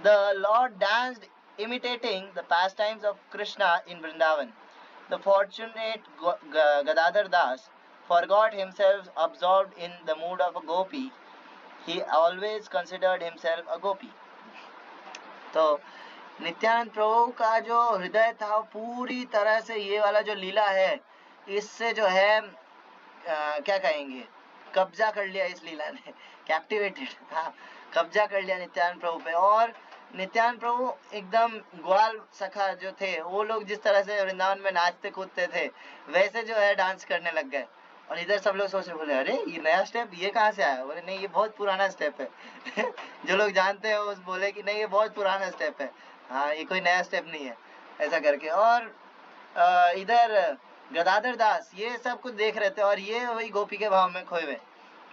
The Lord danced imitating the pastimes of Krishna in Vrindavan. The fortunate Gadadhar Das forgot himself absorbed in the mood of a gopi. He always considered himself a gopi. तो नित्यानंद प्रभु का जो हृदय था पूरी तरह से ये वाला जो लीला है इससे जो है क्या कहेंगे, कब्जा कर लिया इस लीला ने, कैप्टिवेटेड, हाँ कब्जा कर लिया नित्यानंद प्रभु पे. और नित्यानंद प्रभु एकदम ग्वाल सखा जो थे वो लोग जिस तरह से वृंदावन में नाचते कूदते थे वैसे जो है डांस करने लग गए. और इधर सब लोग सोच रहे, बोले अरे ये नया स्टेप ये कहाँ से आया, बोले नहीं ये बहुत पुराना स्टेप है. जो लोग जानते हैं वो बोले कि नहीं ये बहुत पुराना स्टेप है, हाँ ये कोई नया स्टेप नहीं है, ऐसा करके. और इधर गदाधर दास ये सब कुछ देख रहे थे और ये वही गोपी के भाव में खोए हुए.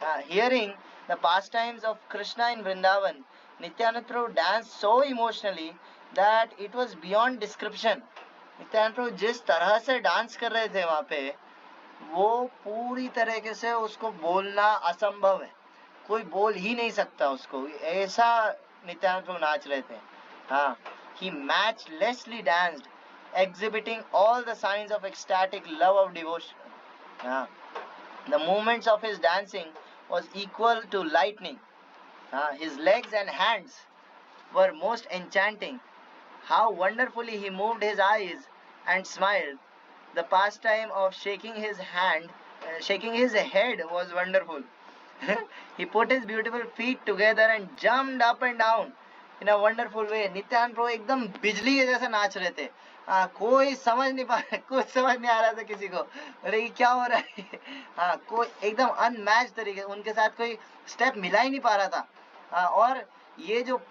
Hearing the pastimes of Krishna in Vrindavan, Nityananda Prabhu dance so emotionally that it was beyond description. Nityananda Prabhu जिस तरह से डांस कर रहे थे वहां पे वो पूरी तरीके से उसको बोलना असंभव है, कोई बोल ही नहीं सकता उसको, ऐसा नित्यानंद प्रभु नाच रहे थे. हाँ, he matchlessly danced, exhibiting all the signs of ecstatic love of devotion. The movements of his dancing was equal to lightning. His legs and hands were most enchanting. How wonderfully he moved his eyes and smiled. The pastime of shaking his head was wonderful. He put his beautiful feet together and jumped up and down in a wonderful way. Nityanand Prabhu एकदम बिजली के जैसे नाच रहे थे. कोई समझ नहीं पा रहा, कुछ समझ नहीं आ रहा था किसी को, अरे क्या हो रहा है. हाँ कोई एकदम अनमैच तरीके, उनके साथ कोई स्टेप मिला ही नहीं पा रहा था. और ये जो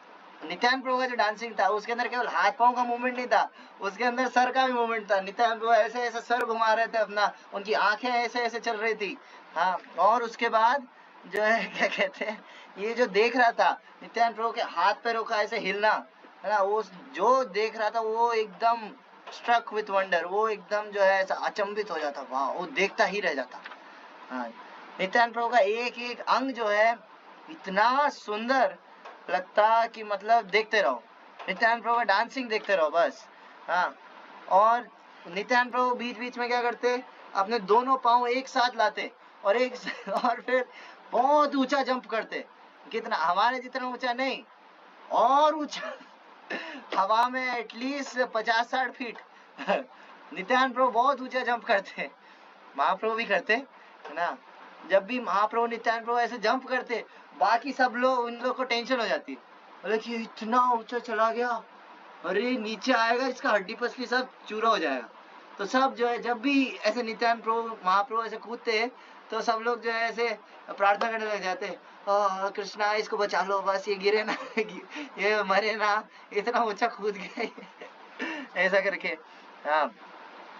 नित्यानंद प्रभु का जो डांसिंग था उसके अंदर केवल हाथ पांव का मूवमेंट नहीं था, उसके अंदर सर का भी मूवमेंट था. नित्यानंद प्रभु ऐसे ऐसे सर घुमा रहे थे अपना, उनकी आंखें ऐसे ऐसे चल रही थी. हाँ और उसके बाद जो है क्या कहते हैं, ये जो देख रहा था नित्यानंद प्रभु के हाथ पैरों का ऐसे हिलना है ना, वो जो देख रहा था वो एकदम स्ट्रक विथ वंडर, वो एकदम जो है ऐसा अचंभित हो जाता, वाह वो देखता ही रह जाता. हाँ नित्यानंद प्रभु का एक एक अंग जो है इतना सुंदर लगता कि मतलब देखते रहो, नित्यानंद प्रभु का डांसिंग देखते रहो बस. हाँ और नित्यानंद प्रभु बीच बीच में क्या करते, अपने दोनों पाँव एक साथ लाते और और फिर बहुत ऊंचा जंप करते, कितना हमारे जितना ऊंचा नहीं और ऊंचा हवा में एटलीस्ट 50-60 फीट. नित्यानंद प्रभु बहुत ऊंचा जंप करते, महाप्रभु भी करते है ना. जब भी महाप्रभु नित्यानंद प्रभु ऐसे जंप करते बाकी सब लोग उन लोग को टेंशन हो जाती, बोले कि इतना ऊंचा चला गया, अरे नीचे आएगा इसका हड्डी पसली सब चूरा हो जाएगा. तो सब जो है जब भी ऐसे नित्यानंद प्रभु महाप्रभु ऐसे कूदते तो सब लोग जो है ऐसे प्रार्थना करने लग जाते, कृष्णा इसको बचा लो बस, ये गिरे ना ये मरे ना, इतना ऊंचा कूद गया ऐसा करके. हाँ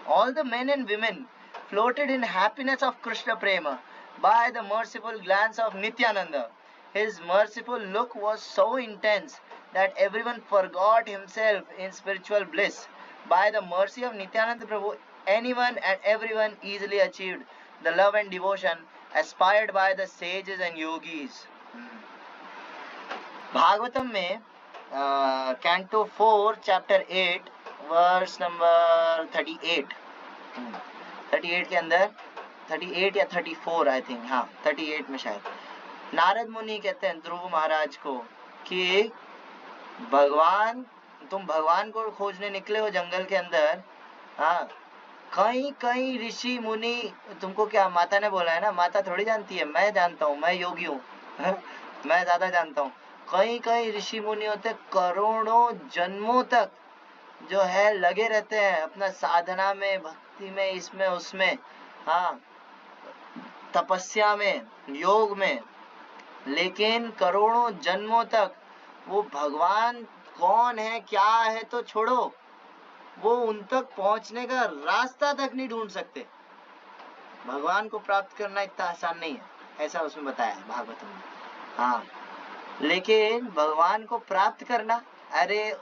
all the men and women floated in happiness of Krishna prema by the merciful glance of Nityananda. His merciful look was so intense that everyone forgot himself in spiritual bliss. By the mercy of Nityananda Prabhu, anyone and everyone easily achieved the love and devotion aspired by the sages and yogis. Bhagavatam में canto 4 chapter 8 verse number 38 के अंदर 38 या 34 I think, हाँ 38 में शायद नारद मुनि कहते हैं ध्रुव महाराज को कि भगवान, तुम भगवान को खोजने निकले हो जंगल के अंदर. हाँ कई कई ऋषि मुनि, तुमको क्या माता ने बोला है ना, माता थोड़ी जानती है, मैं जानता हूँ, मैं योगी हूँ मैं ज्यादा जानता हूँ. कई कई ऋषि मुनि होते करोड़ों जन्मों तक जो है लगे रहते हैं अपना साधना में, भक्ति में, इसमें उसमें, हाँ तपस्या में, योग में, लेकिन करोड़ों जन्मों तक वो भगवान कौन है क्या है तो छोड़ो, वो उन तक पहुंचने का रास्ता तक नहीं ढूंढ सकते। भगवान को प्राप्त करना इतना आसान नहीं है, ऐसा उसमें बताया है भागवतम में। हाँ, लेकिन भगवान को प्राप्त करना, अरे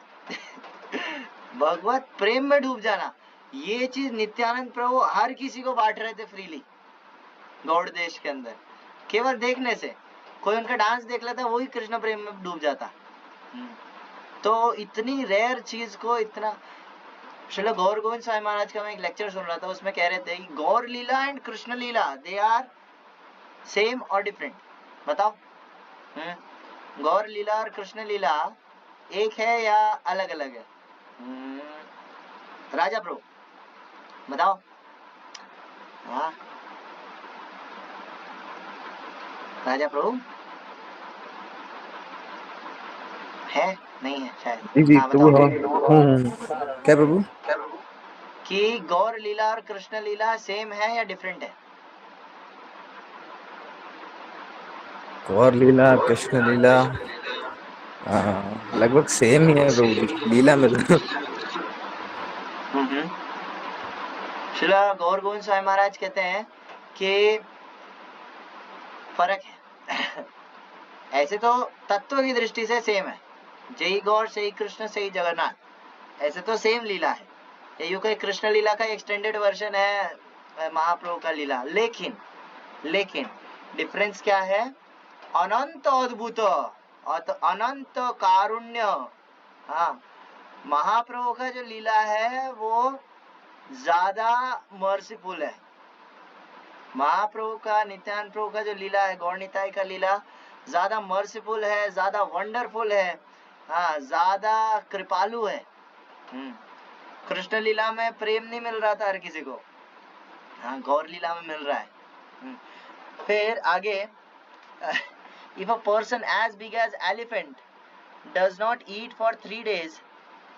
भगवत प्रेम में डूब जाना, ये चीज नित्यानंद प्रभु हर किसी को बांट रहे थे फ्रीली गौड़ देश के अंदर। केवल देखने से कोई उनका डांस देख लेता, वही कृष्ण प्रेम में डूब जाता। तो इतनी रेयर चीज को इतना, श्रील गौर गोविंद स्वामी महाराज का मैं एक लेक्चर सुन रहा था, उसमें कह रहे थे Gaur lila and Krishna lila they are same और डिफरेंट। बताओ, गौर लीला और कृष्ण लीला एक है या अलग अलग है? राजा प्रभु बताओ। हाँ राजा प्रभु है, नहीं है शायद। जी जी हाँ प्रभु, बताओ। क्या प्रभु? कि गौर लीला और कृष्ण लीला सेम है या डिफरेंट है? गौर लीला कृष्ण लीला लगभग सेम ही है प्रभु जी, लीला में तो। श्रील गौर गोविंद स्वामी महाराज कहते हैं कि फर्क है। ऐसे तो तत्व की दृष्टि से सेम है, जय गौर सही कृष्ण सही जगन्नाथ, ऐसे तो सेम लीला है। ये यूं कहीं कृष्ण लीला का एक्सटेंडेड वर्जन है महाप्रभु का लीला, लेकिन डिफरेंस क्या है? अनंत अद्भुत, अनंत कारुण्य। हाँ, महाप्रभु का जो लीला है वो ज्यादा मर्सीफुल है। महाप्रभु का, नित्यानंद प्रभु का जो लीला है, गौर निताई का लीला ज्यादा मर्सीफुल है, ज्यादा वंडरफुल है, हाँ ज्यादा कृपालु है। कृष्ण लीला में प्रेम नहीं मिल रहा था हर किसी को, हाँ गौर लीला में मिल रहा है। फिर आगे, if a person as big as elephant does not eat for 3 days,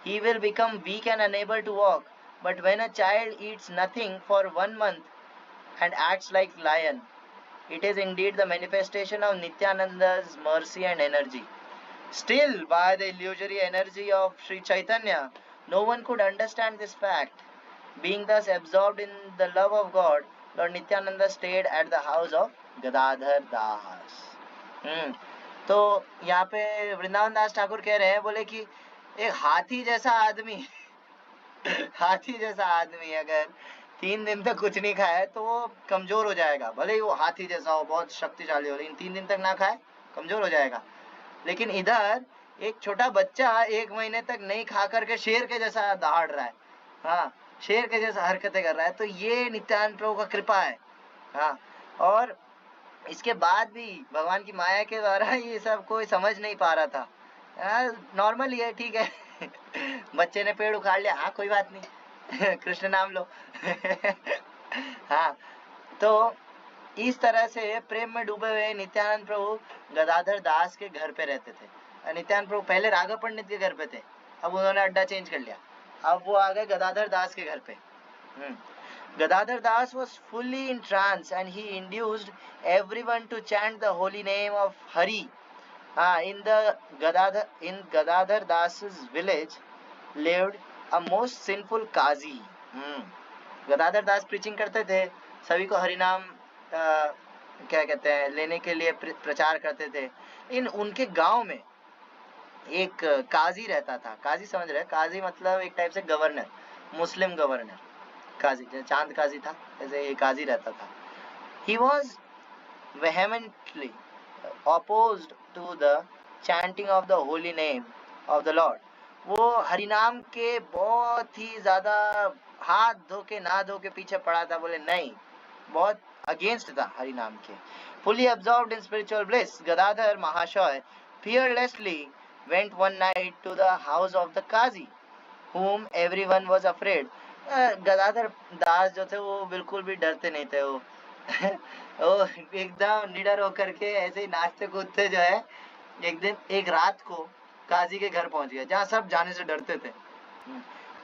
he will become weak and unable to walk. But when a child eats nothing for 1 month and acts like lion, it is indeed the manifestation of Nityananda's mercy and energy. Still, by the illusory energy of Sri Chaitanya, no one could understand this fact. Being thus absorbed in the love of God, Lord Nityananda stayed at the house of Gadadhar Das. तो यहाँ पे वृंदावन दास ठाकुर कह रहे हैं, बोले कि एक हाथी जैसा आदमी हाथी जैसा आदमी अगर 3 दिन तक कुछ नहीं खाए तो वो कमजोर हो जाएगा। भले ही वो हाथी जैसा हो, बहुत शक्तिशाली हो, लेकिन 3 दिन तक ना खाए कमजोर हो जाएगा। लेकिन इधर एक छोटा बच्चा 1 महीने तक नहीं खा करके शेर के जैसा दहाड़ रहा है, हाँ शेर के जैसा हरकतें कर रहा है। तो ये नित्यानंद प्रभु का कृपा है। हाँ, और इसके बाद भी भगवान की माया के द्वारा ये सब कोई समझ नहीं पा रहा था। नॉर्मल ही है, ठीक है बच्चे ने पेड़ उखाड़ लिया, हाँ कोई बात नहीं कृष्ण नाम लो हाँ, तो इस तरह से प्रेम में डूबे हुए नित्यानंद प्रभु गदाधर दास के घर पे रहते थे। नित्यानंद प्रभु पहले राघव पंडित के घर पे थे, अब उन्होंने अड्डा चेंज कर लिया, अब वो आ गए गदाधर दास के घर पे। Gadadhar Das was fully in trance and he induced everyone to chant the holy name of Hari. In Gadadhar Das's village lived a most sinful Qazi. Gadadhar Das preaching करते थे, सभी को हरि नाम क्या कहते हैं लेने के लिए प्रचार करते थे। इन उनके गांव में एक काजी रहता था। काजी समझ रहे? काजी मतलब एक टाइप से गवर्नर, मुस्लिम गवर्नर। काजी जैसे चांद काजी था, ऐसे ये काजी रहता था। He was vehemently opposed to the chanting of the holy name of the Lord. वो हरिनाम के बहुत ही ज्यादा हाथ धो के ना धो के पीछे पड़ा था, बोले नहीं, बहुत अगेंस्ट था हरिनाम के। Fully absorbed in spiritual bliss, Gadadhar Mahashoy fearlessly went one night to the house of the Qazi, whom everyone was afraid. Gadadhar दास जो थे वो बिल्कुल भी डरते नहीं थे, वो एकदम निडर होकर के ऐसे ही नाचते कूदते जो है, एक रात को काजी के घर पहुंच गए जहाँ सब जाने से डरते थे,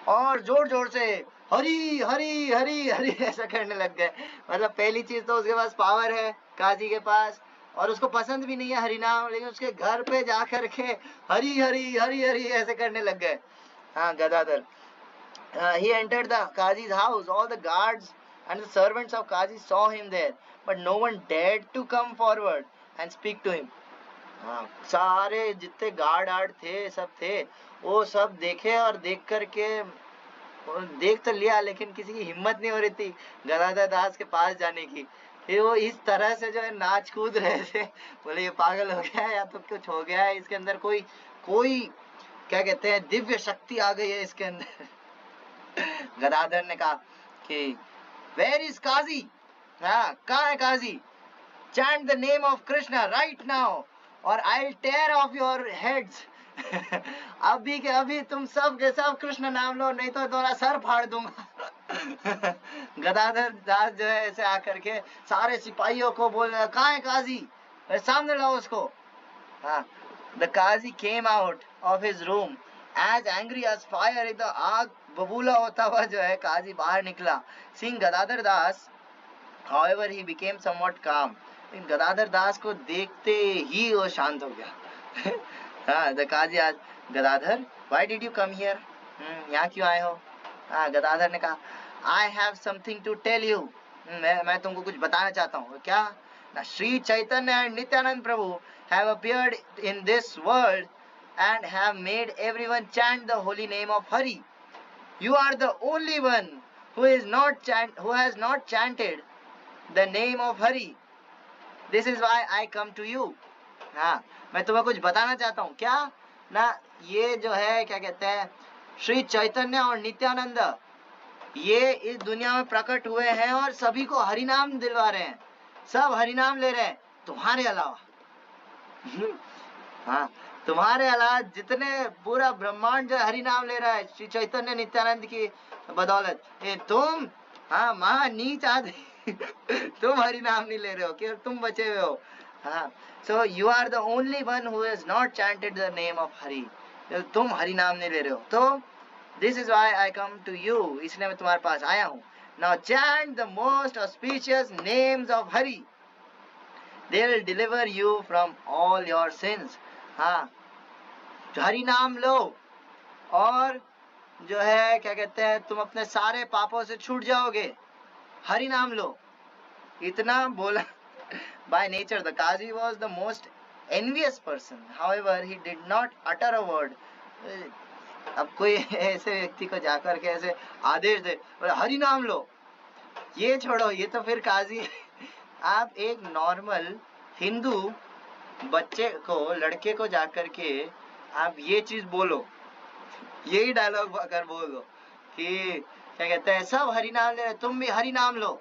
और जोर जोर से हरी हरी हरी हरी ऐसा करने लग गए। मतलब पहली चीज तो उसके पास पावर है काजी के पास, और उसको पसंद भी नहीं है हरिनाम, लेकिन उसके घर पे जाकर के हरी हरी हरी हरी ऐसे करने लग गए। हाँ, Gadadhar he entered the Qazi's house. All the guards and the servants of Qazi saw him there, but no one dared to come forward and speak to him. हाँ, सारे जितने गार्ड आर्ड थे सब थे, वो सब देखे और देख करके देख तो लिया, लेकिन किसी की हिम्मत नहीं हो रही थी गदाधर दास के पास जाने की। फिर वो इस तरह से जो है नाच कूद रहे थे, बोले ये पागल हो गया है या तो कुछ हो गया है, इसके अंदर कोई कोई क्या कहते हैं दिव्य शक्ति आ गई है इसके अंदर। गदाधर ने कहा कि वेयर इज काजी, हाँ कहाँ है काजी, chant the name of Krishna right now और I will tear off your heads. अभी के अभी तुम सब के सब कृष्ण नाम लो, नहीं तो तुम्हारा सर फाड़ दूंगा। गदाधर दास जो है ऐसे आकर के सारे सिपाहियों को बोल रहा, कहाँ है काजी, सामने लाओ उसको। हाँ, the Kazi came out of his room as angry as fire, एकदम आग बबूला होता हुआ जो है काजी बाहर निकला। सिंह गदाधर दास, however he became somewhat calm. Gadadhar दास को देखते ही वो शांत हो गया। हाँ, द काजी आज Gadadhar, why did you come here? यहाँ क्यों आए हो? हाँ, गदाधर ने कहा I have something to tell you. मैं तुमको कुछ बताना चाहता हूँ। क्या? ना Shri Chaitanya and Nityanand Prabhu have appeared in this world and have made everyone chant the holy name of Hari. You are the only one who has not chanted the name of Hari. This is why I come to you. हाँ, मैं तुम्हें कुछ बताना चाहता हूँ। क्या? ना ये जो है क्या कहते हैं श्री चैतन्य और नित्यानंद, ये इस दुनिया में प्रकट हुए हैं और सभी को हरि नाम दिलवा रहे हैं, सब हरि नाम ले रहे हैं तुम्हारे अलावा। हाँ, तुम्हारे अलावा जितने पूरा ब्रह्मांड जो हरि नाम ले रहा है श्री चैतन्य नित्यानंद की बदौलत, ये तुम हाँ महा नीच आदमी तुम हरि नाम नहीं ले रहे हो, कि तुम बचे हुए हो। हाँ, so you are the only one who has not chanted the name of Hari, तुम हरि नाम नहीं ले रहे हो। तो this is why I come to you, इसलिए मैं तुम्हारे पास आया हूँ। Now chant the most auspicious names of Hari, they will deliver you from all your sins. हाँ, हरि नाम लो और जो है क्या कहते हैं तुम अपने सारे पापों से छूट जाओगे, हरि नाम लो। इतना बोला। By nature, the Qazi was the most envious person. However, he did not utter a word. अब कोई ऐसे व्यक्ति को जाकर के ऐसे आदेश दे, हरि नाम लो, ये छोड़ो, ये तो फिर काजी। आप एक नॉर्मल हिंदू बच्चे को, लड़के को जाकर के आप ये चीज बोलो, यही डायलॉग अगर बोलो कि क्या कहते हैं सब हरि नाम ले रहे, तुम भी हरि नाम लो।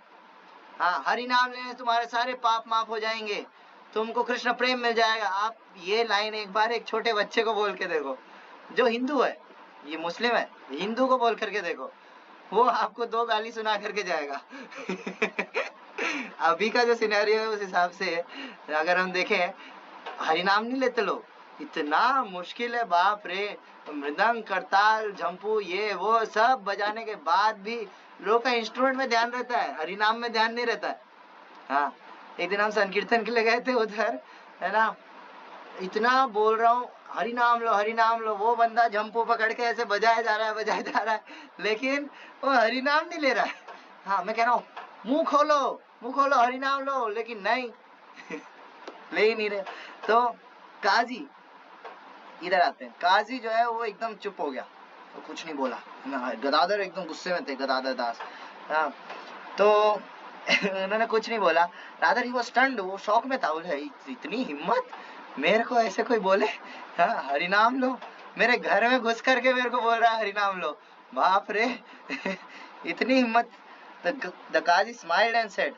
हाँ, हरि नाम लेने तुम्हारे सारे पाप माफ हो जाएंगे, तुमको कृष्ण प्रेम मिल जाएगा। आप ये लाइन एक बार एक छोटे बच्चे को बोल के देखो, जो हिंदू है, ये मुस्लिम है, हिंदू को बोल करके देखो, वो आपको 2 गाली सुना करके जाएगा। अभी का जो सिनेरियो है उस हिसाब से अगर हम देखें, हरि नाम नहीं लेते लोग, इतना मुश्किल है, बाप रे, मृदंग करताल झंपू ये वो सब बजाने के बाद भी लोग का इंस्ट्रूमेंट में ध्यान रहता है, हरि नाम में ध्यान नहीं रहता है। हाँ, एक दिन हम संकीर्तन के लिए गए थे उधर, है ना, इतना बोल रहा हूँ हरि नाम लो हरि नाम लो, वो बंदा झंपू पकड़ के ऐसे बजाया जा रहा है, लेकिन वो हरि नाम नहीं ले रहा है। हाँ, मैं कह रहा हूँ मुंह खोलो हरि नाम लो, लेकिन नहीं ले ही नहीं रहे। तो काजी इधर आते हैं, काजी जो है वो एकदम चुप हो गया, तो कुछ नहीं बोला ना। गदाधर एकदम गुस्से में थे, गदाधर दास। हाँ, तो उन्होंने कुछ नहीं बोला। रादर ही वाज स्टन्ड, वो शॉक में था, बोले इतनी हिम्मत, मेरे को ऐसे कोई बोले, हाँ हरि नाम लो, मेरे घर में घुस करके मेरे को बोल रहा है हरि नाम लो, बाप रे। इतनी हिम्मत। The Qazi smiled and said,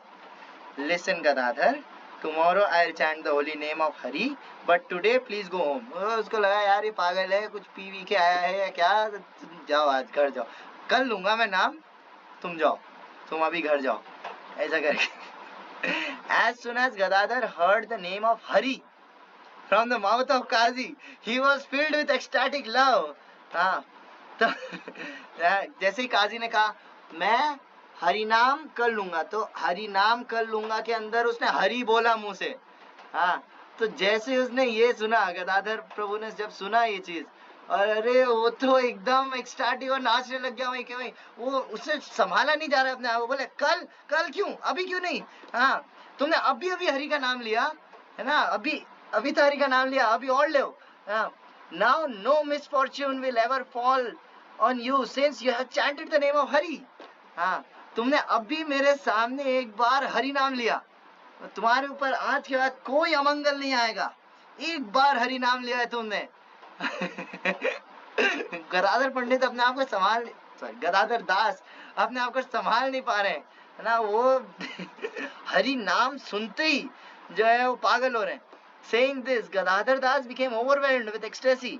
listen Gadadhar, tomorrow I'll chant the holy name of Hari, but today please go home. उसको लगा यार ये पागल है, कुछ पी वी के आया है या क्या, जाओ आज घर जाओ, कल लूंगा मैं नाम, तुम जाओ, तुम अभी घर जाओ, ऐसा करके। As soon as Gadadhar heard the name of Hari from the mouth of Qazi, he was filled with ecstatic love. हाँ, तो जैसे ही काजी ने कहा मैं हरि नाम कर लूंगा, तो हरि नाम कर लूंगा के अंदर उसने हरि बोला मुंह से। हाँ, तो जैसे उसने ये सुना, गदाधर प्रभु ने जब सुना ये चीज, और अरे वो तो एकदम एक्सटार्टिव और नाचने लग गया वहीं के वहीं। वो उससे संभाला नहीं जा रहा अपने आप। वो बोले कल कल क्यों, अभी क्यों नहीं? हाँ, तुमने अभी अभी हरि का नाम लिया है ना, अभी अभी तो हरि का नाम लिया, अभी और ले। Now no misfortune will ever fall on you since you have chanted the name of Hari. हाँ, तुमने अभी मेरे सामने एक बार हरि नाम लिया, तुम्हारे ऊपर आज के बाद कोई अमंगल नहीं आएगा। एक बार हरि नाम लिया है तुमने। गदाधर पंडित अपने आप को संभाल, गदाधर दास अपने आप को संभाल नहीं पा रहे है ना। वो हरि नाम सुनते ही जो है वो पागल हो रहे हैं। Saying this, Gadadhar Das became overwhelmed with ecstasy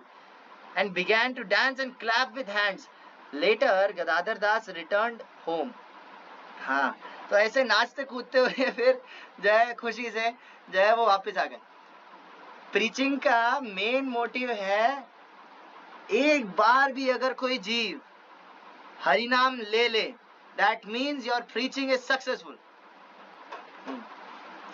and began to dance and clap with hands. Later, Gadadhar Das returned home. हाँ, तो ऐसे नाचते कूदते हुए फिर जो है खुशी से जो है वो वापस आ गए। प्रीचिंग का मेन मोटिव है, एक बार भी अगर कोई जीव हरि नाम ले ले, that means your preaching is successful.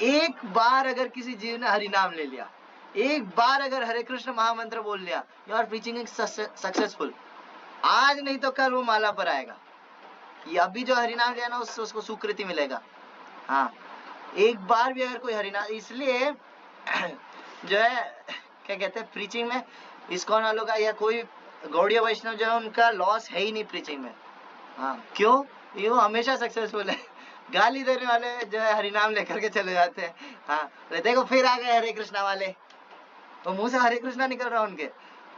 एक बार अगर किसी जीव ने हरि नाम ले लिया, एक बार अगर हरे कृष्ण महामंत्र बोल लिया, योर प्रीचिंग इज सक्सेसफुल। आज नहीं तो कल वो माला पर आएगा। ये अभी जो हरि नाम लिया ना उससे उसको सुकृति मिलेगा। हाँ, एक बार भी अगर कोई हरि नाम, इसलिए जो है क्या कहते हैं प्रीचिंग में, इस्कॉन वालों का या कोई गौड़ीय वैष्णव जो है उनका लॉस है ही नहीं प्रीचिंग में। हाँ, क्यों? ये वो हमेशा सक्सेसफुल है। गाली देने वाले जो है हरिनाम लेकर के चले जाते हैं। हाँ, देखो फिर आ गए हरे कृष्णा वाले, तो मुंह से हरे कृष्णा निकल रहा उनके।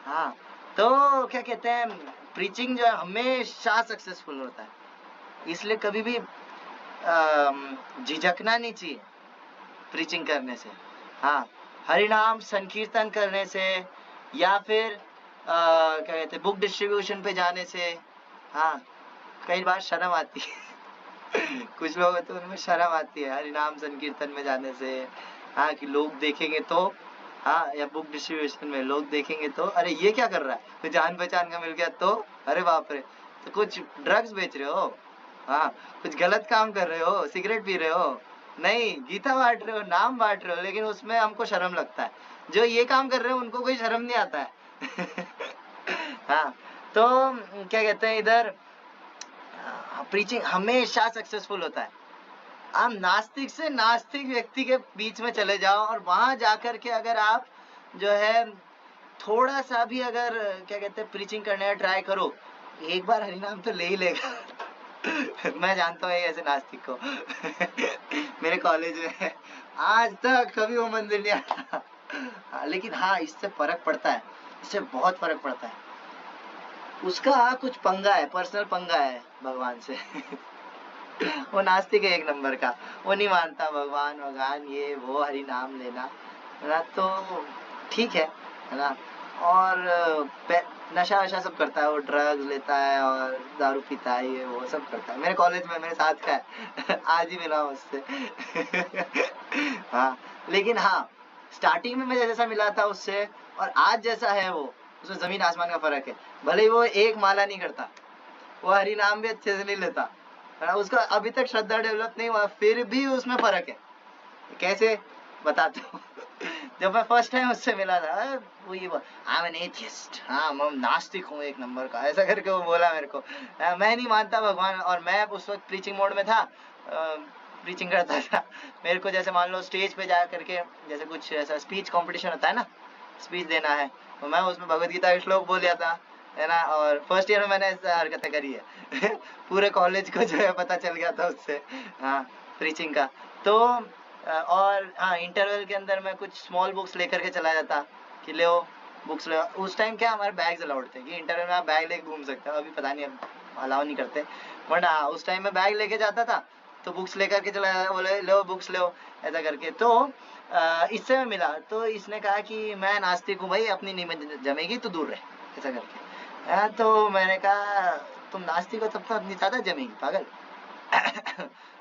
हाँ, तो क्या कहते हैं प्रीचिंग जो है हमेशा सक्सेसफुल होता है। इसलिए कभी भी झिझकना नहीं चाहिए प्रीचिंग करने से। हाँ, हरिनाम संकीर्तन करने से या फिर क्या कहते हैं बुक डिस्ट्रीब्यूशन पे जाने से। हाँ, कई बार शर्म आती है। कुछ लोग तो उनमें शर्म आती है हरिनाम संकीर्तन में जाने से। हाँ, कि लोग देखेंगे तो, हाँ, या बुक डिस्ट्रीब्यूशन में लोग देखेंगे तो अरे ये क्या कर रहा है, तो जान पहचान का मिल गया तो अरे बाप रे, तो कुछ ड्रग्स बेच रहे हो, हाँ, कुछ गलत काम कर रहे हो, सिगरेट पी रहे हो, नहीं गीता बांट रहे हो, नाम बांट रहे हो, लेकिन उसमें हमको शर्म लगता है। जो ये काम कर रहे हो उनको कोई शर्म नहीं आता है। हाँ, तो क्या कहते हैं इधर प्रीचिंग हमेशा सक्सेसफुल होता है। आप नास्तिक से नास्तिक व्यक्ति के बीच में चले जाओ और वहां जाकर के अगर आप जो है थोड़ा सा भी अगर क्या कहते हैं प्रीचिंग करने का ट्राई करो, एक बार हरिनाम तो ले ही लेगा। मैं जानता हूँ ऐसे नास्तिक को। मेरे कॉलेज में आज तक कभी वो मंदिर नहीं आता। लेकिन हाँ, इससे फर्क पड़ता है, इससे बहुत फर्क पड़ता है। उसका कुछ पंगा है, पर्सनल पंगा है भगवान से। वो नास्तिक है एक नंबर का, वो नहीं मानता भगवान भगवान ये वो, हरि नाम लेना है ना, तो ठीक है ना। और नशा वशा सब करता है, वो ड्रग्स लेता है और दारू पीता है, ये वो सब करता है। मेरे कॉलेज में मेरे साथ का है। आज ही मिला उससे। हाँ, लेकिन हाँ, स्टार्टिंग में मैं जैसा मिला था उससे और आज जैसा है वो, उसमें जमीन आसमान का फर्क है। भले ही वो एक माला नहीं करता, वो हरि नाम भी अच्छे से नहीं लेता, उसका अभी तक श्रद्धा डेवलप नहीं हुआ, फिर भी उसमें फर्क है। कैसे बताता हूँ। जब मैं फर्स्ट टाइम उससे मिला था, वो ये आई एम एन एथियस्ट, हाँ मैं नास्तिक हूँ एक नंबर का, ऐसा करके वो बोला मेरे को। मैं नहीं मानता भगवान, और मैं उस वक्त प्रीचिंग मोड में था, प्रीचिंग करता था। मेरे को जैसे मान लो स्टेज पे जा करके जैसे कुछ ऐसा स्पीच कंपटीशन होता है ना, स्पीच देना है, तो मैं उसमें भगवत गीता का श्लोक बोल दिया था, है ना। और फर्स्ट ईयर में मैंने ऐसा हरकतें करी है। पूरे कॉलेज को जो है पता चल गया था उससे, हाँ, प्रीचिंग का। तो और हाँ, इंटरवल के अंदर मैं कुछ स्मॉल बुक्स लेकर के चला जाता कि ले बुक्स ले। उस टाइम क्या हमारे बैग्स अलाउड थे कि इंटरवल में आप बैग लेके घूम सकते हो, अभी पता नहीं अब अलाउ नहीं करते, बट हाँ उस टाइम में बैग लेके जाता था, तो बुक्स लेकर के चला जाता, बोले लो बुक्स लो, ऐसा करके। तो इससे मैं मिला, तो इसने कहा कि मैं नास्तिक हूँ भाई, अपनी नहीं जमेगी तो दूर रहे, ऐसा करके। तो मैंने कहा तुम नास्तिक हो तब तो अपनी ज़्यादा जमेगी पागल।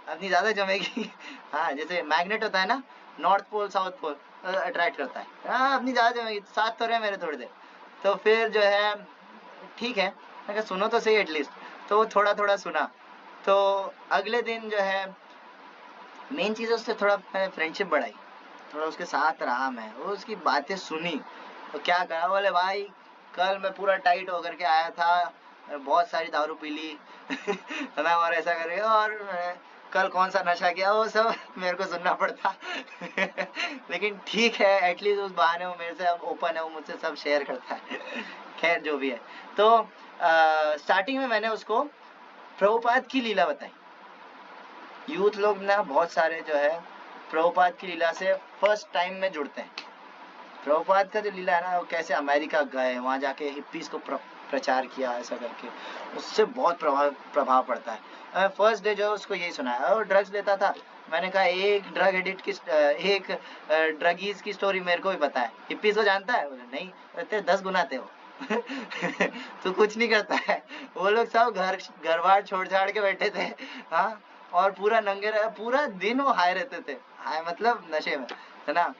अपनी ज़्यादा जमेगी। हाँ, जैसे मैग्नेट होता है ना, north pole south pole attract करता है, हाँ अपनी ज़्यादा जमेगी, साथ तो रहे मेरे थोड़ी देर। तो फिर जो है ठीक है, मैं कहा सुनो तो सही एटलीस्ट। तो थोड़ा थोड़ा सुना, तो अगले दिन जो है मेन चीज़ उससे थोड़ा मैंने फ्रेंडशिप बढ़ाई, थोड़ा उसके साथ रहा मैं, वो उसकी बातें सुनी, तो क्या कहा, बोले भाई कल मैं पूरा टाइट होकर के आया था, बहुत सारी दारू पी ली है ना, और ऐसा करके, और कल कौन सा नशा किया, वो सब मेरे को सुनना पड़ता लेकिन ठीक है, एटलीस्ट उस बहाने वो मेरे से अब ओपन है, वो मुझसे सब शेयर करता है खैर जो भी है। तो स्टार्टिंग में मैंने उसको प्रभुपाद की लीला बताई। यूथ लोग ना बहुत सारे जो है प्रभुपाद की लीला से फर्स्ट टाइम में जुड़ते हैं। प्रभुपाद का जो लीला है ना, वो कैसे अमेरिका गए, वहाँ जाके हिप्पीज को प्रचार किया, ऐसा करके उससे बहुत प्रभाव पड़ता है। फर्स्ट डे जो उसको यही सुनाया, और ड्रग्स लेता था। मैंने कहा एक ड्रग एडिक्ट की, एक ड्रगीज की स्टोरी मेरे को भी पता है। हिप्पीज को जानता है? बोले नहीं, कहते 10 गुना थे वो तो कुछ नहीं करता है, वो लोग सब घर बार छोड़ छाड़ के बैठे थे, हाँ, और पूरा नंगे पूरा दिन वो हाई रहते थे, हाई मतलब नशे में, है ना।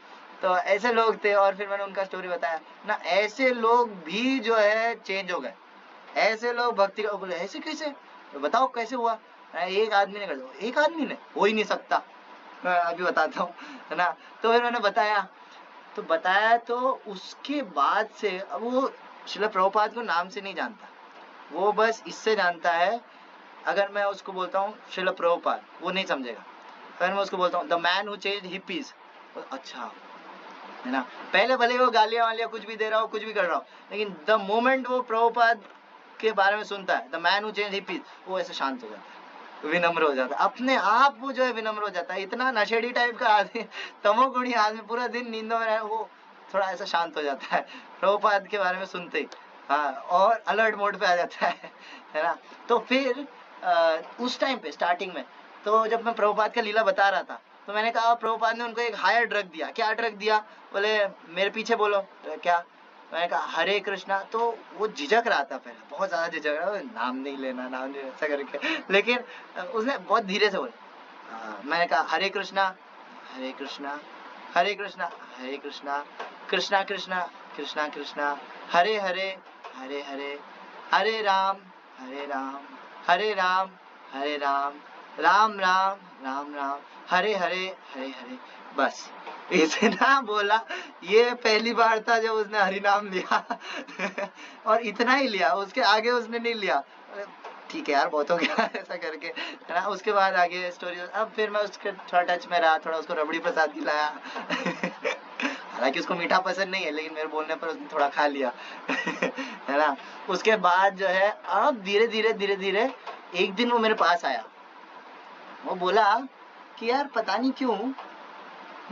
तो ऐसे लोग थे, और फिर मैंने उनका स्टोरी बताया ना, ऐसे लोग भी जो है चेंज हो गए। ऐसे लोग भक्ति का, बोले ऐसे कैसे, तो बताओ कैसे हुआ। एक आदमी ने कर दो, एक आदमी ने, हो ही नहीं सकता, मैं अभी बताता हूँ, है ना। तो फिर मैंने बताया, तो उसके बाद से अब वो श्रील प्रभुपाद को नाम से नहीं जानता, वो बस इससे जानता है। अगर मैं उसको बोलता हूँ श्रील प्रभुपाद, वो नहीं समझेगा। फिर मैं उसको बोलता हूँ the man who changed hippies, अच्छा, है ना। पहले भले वो गालियां वालियां कुछ भी दे रहा हो, कुछ भी कर रहा हो, लेकिन द मोमेंट वो प्रभुपाद के बारे में सुनता है, the man who changed hippies, वो ऐसे शांत हो जाता है, विनम्र हो जाता है, अपने आप वो जो है विनम्र हो जाता है। इतना नशेड़ी टाइप का आदमी, तमोगुणी आदमी, पूरा दिन नींदों में रहे, वो थोड़ा ऐसा शांत हो जाता है प्रभुपाद के बारे में सुनते ही, हाँ, और अलर्ट मोड पे आ जाता है ना। तो फिर उस टाइम पे स्टार्टिंग में, तो जब मैं प्रभुपाद का लीला बता रहा था, तो मैंने कहा प्रभुपाद ने उनको एक हायर ड्रग दिया। क्या ड्रग दिया? बोले मेरे पीछे बोलो। तो क्या? मैंने कहा हरे कृष्णा। तो वो झिझक रहा था, पहले बहुत ज्यादा झिझक रहा, नाम नहीं लेना, नाम नहीं, ऐसा करके, लेकिन उसने बहुत धीरे से बोला। मैंने कहा हरे कृष्णा, हरे कृष्णा, हरे कृष्णा, हरे कृष्णा, कृष्णा कृष्णा, कृष्णा कृष्णा, हरे हरे, हरे हरे, हरे राम, हरे राम, हरे राम, हरे राम, राम राम, राम राम, हरे हरे, हरे हरे। बस इतना बोला। ये पहली बार था जब उसने हरि नाम लिया और इतना ही लिया, उसके आगे उसने नहीं लिया। ठीक है यार, बहुत हो गया ऐसा करके, है ना। उसके बाद आगे स्टोरी, अब फिर मैं उसके थोड़ा टच में रहा, थोड़ा उसको रबड़ी प्रसाद खिलाया हालांकि उसको मीठा पसंद नहीं है, लेकिन मेरे बोलने पर उसने थोड़ा खा लिया है ना। उसके बाद जो है, अब धीरे धीरे धीरे धीरे एक दिन वो मेरे पास आया। वो बोला कि यार पता नहीं क्यों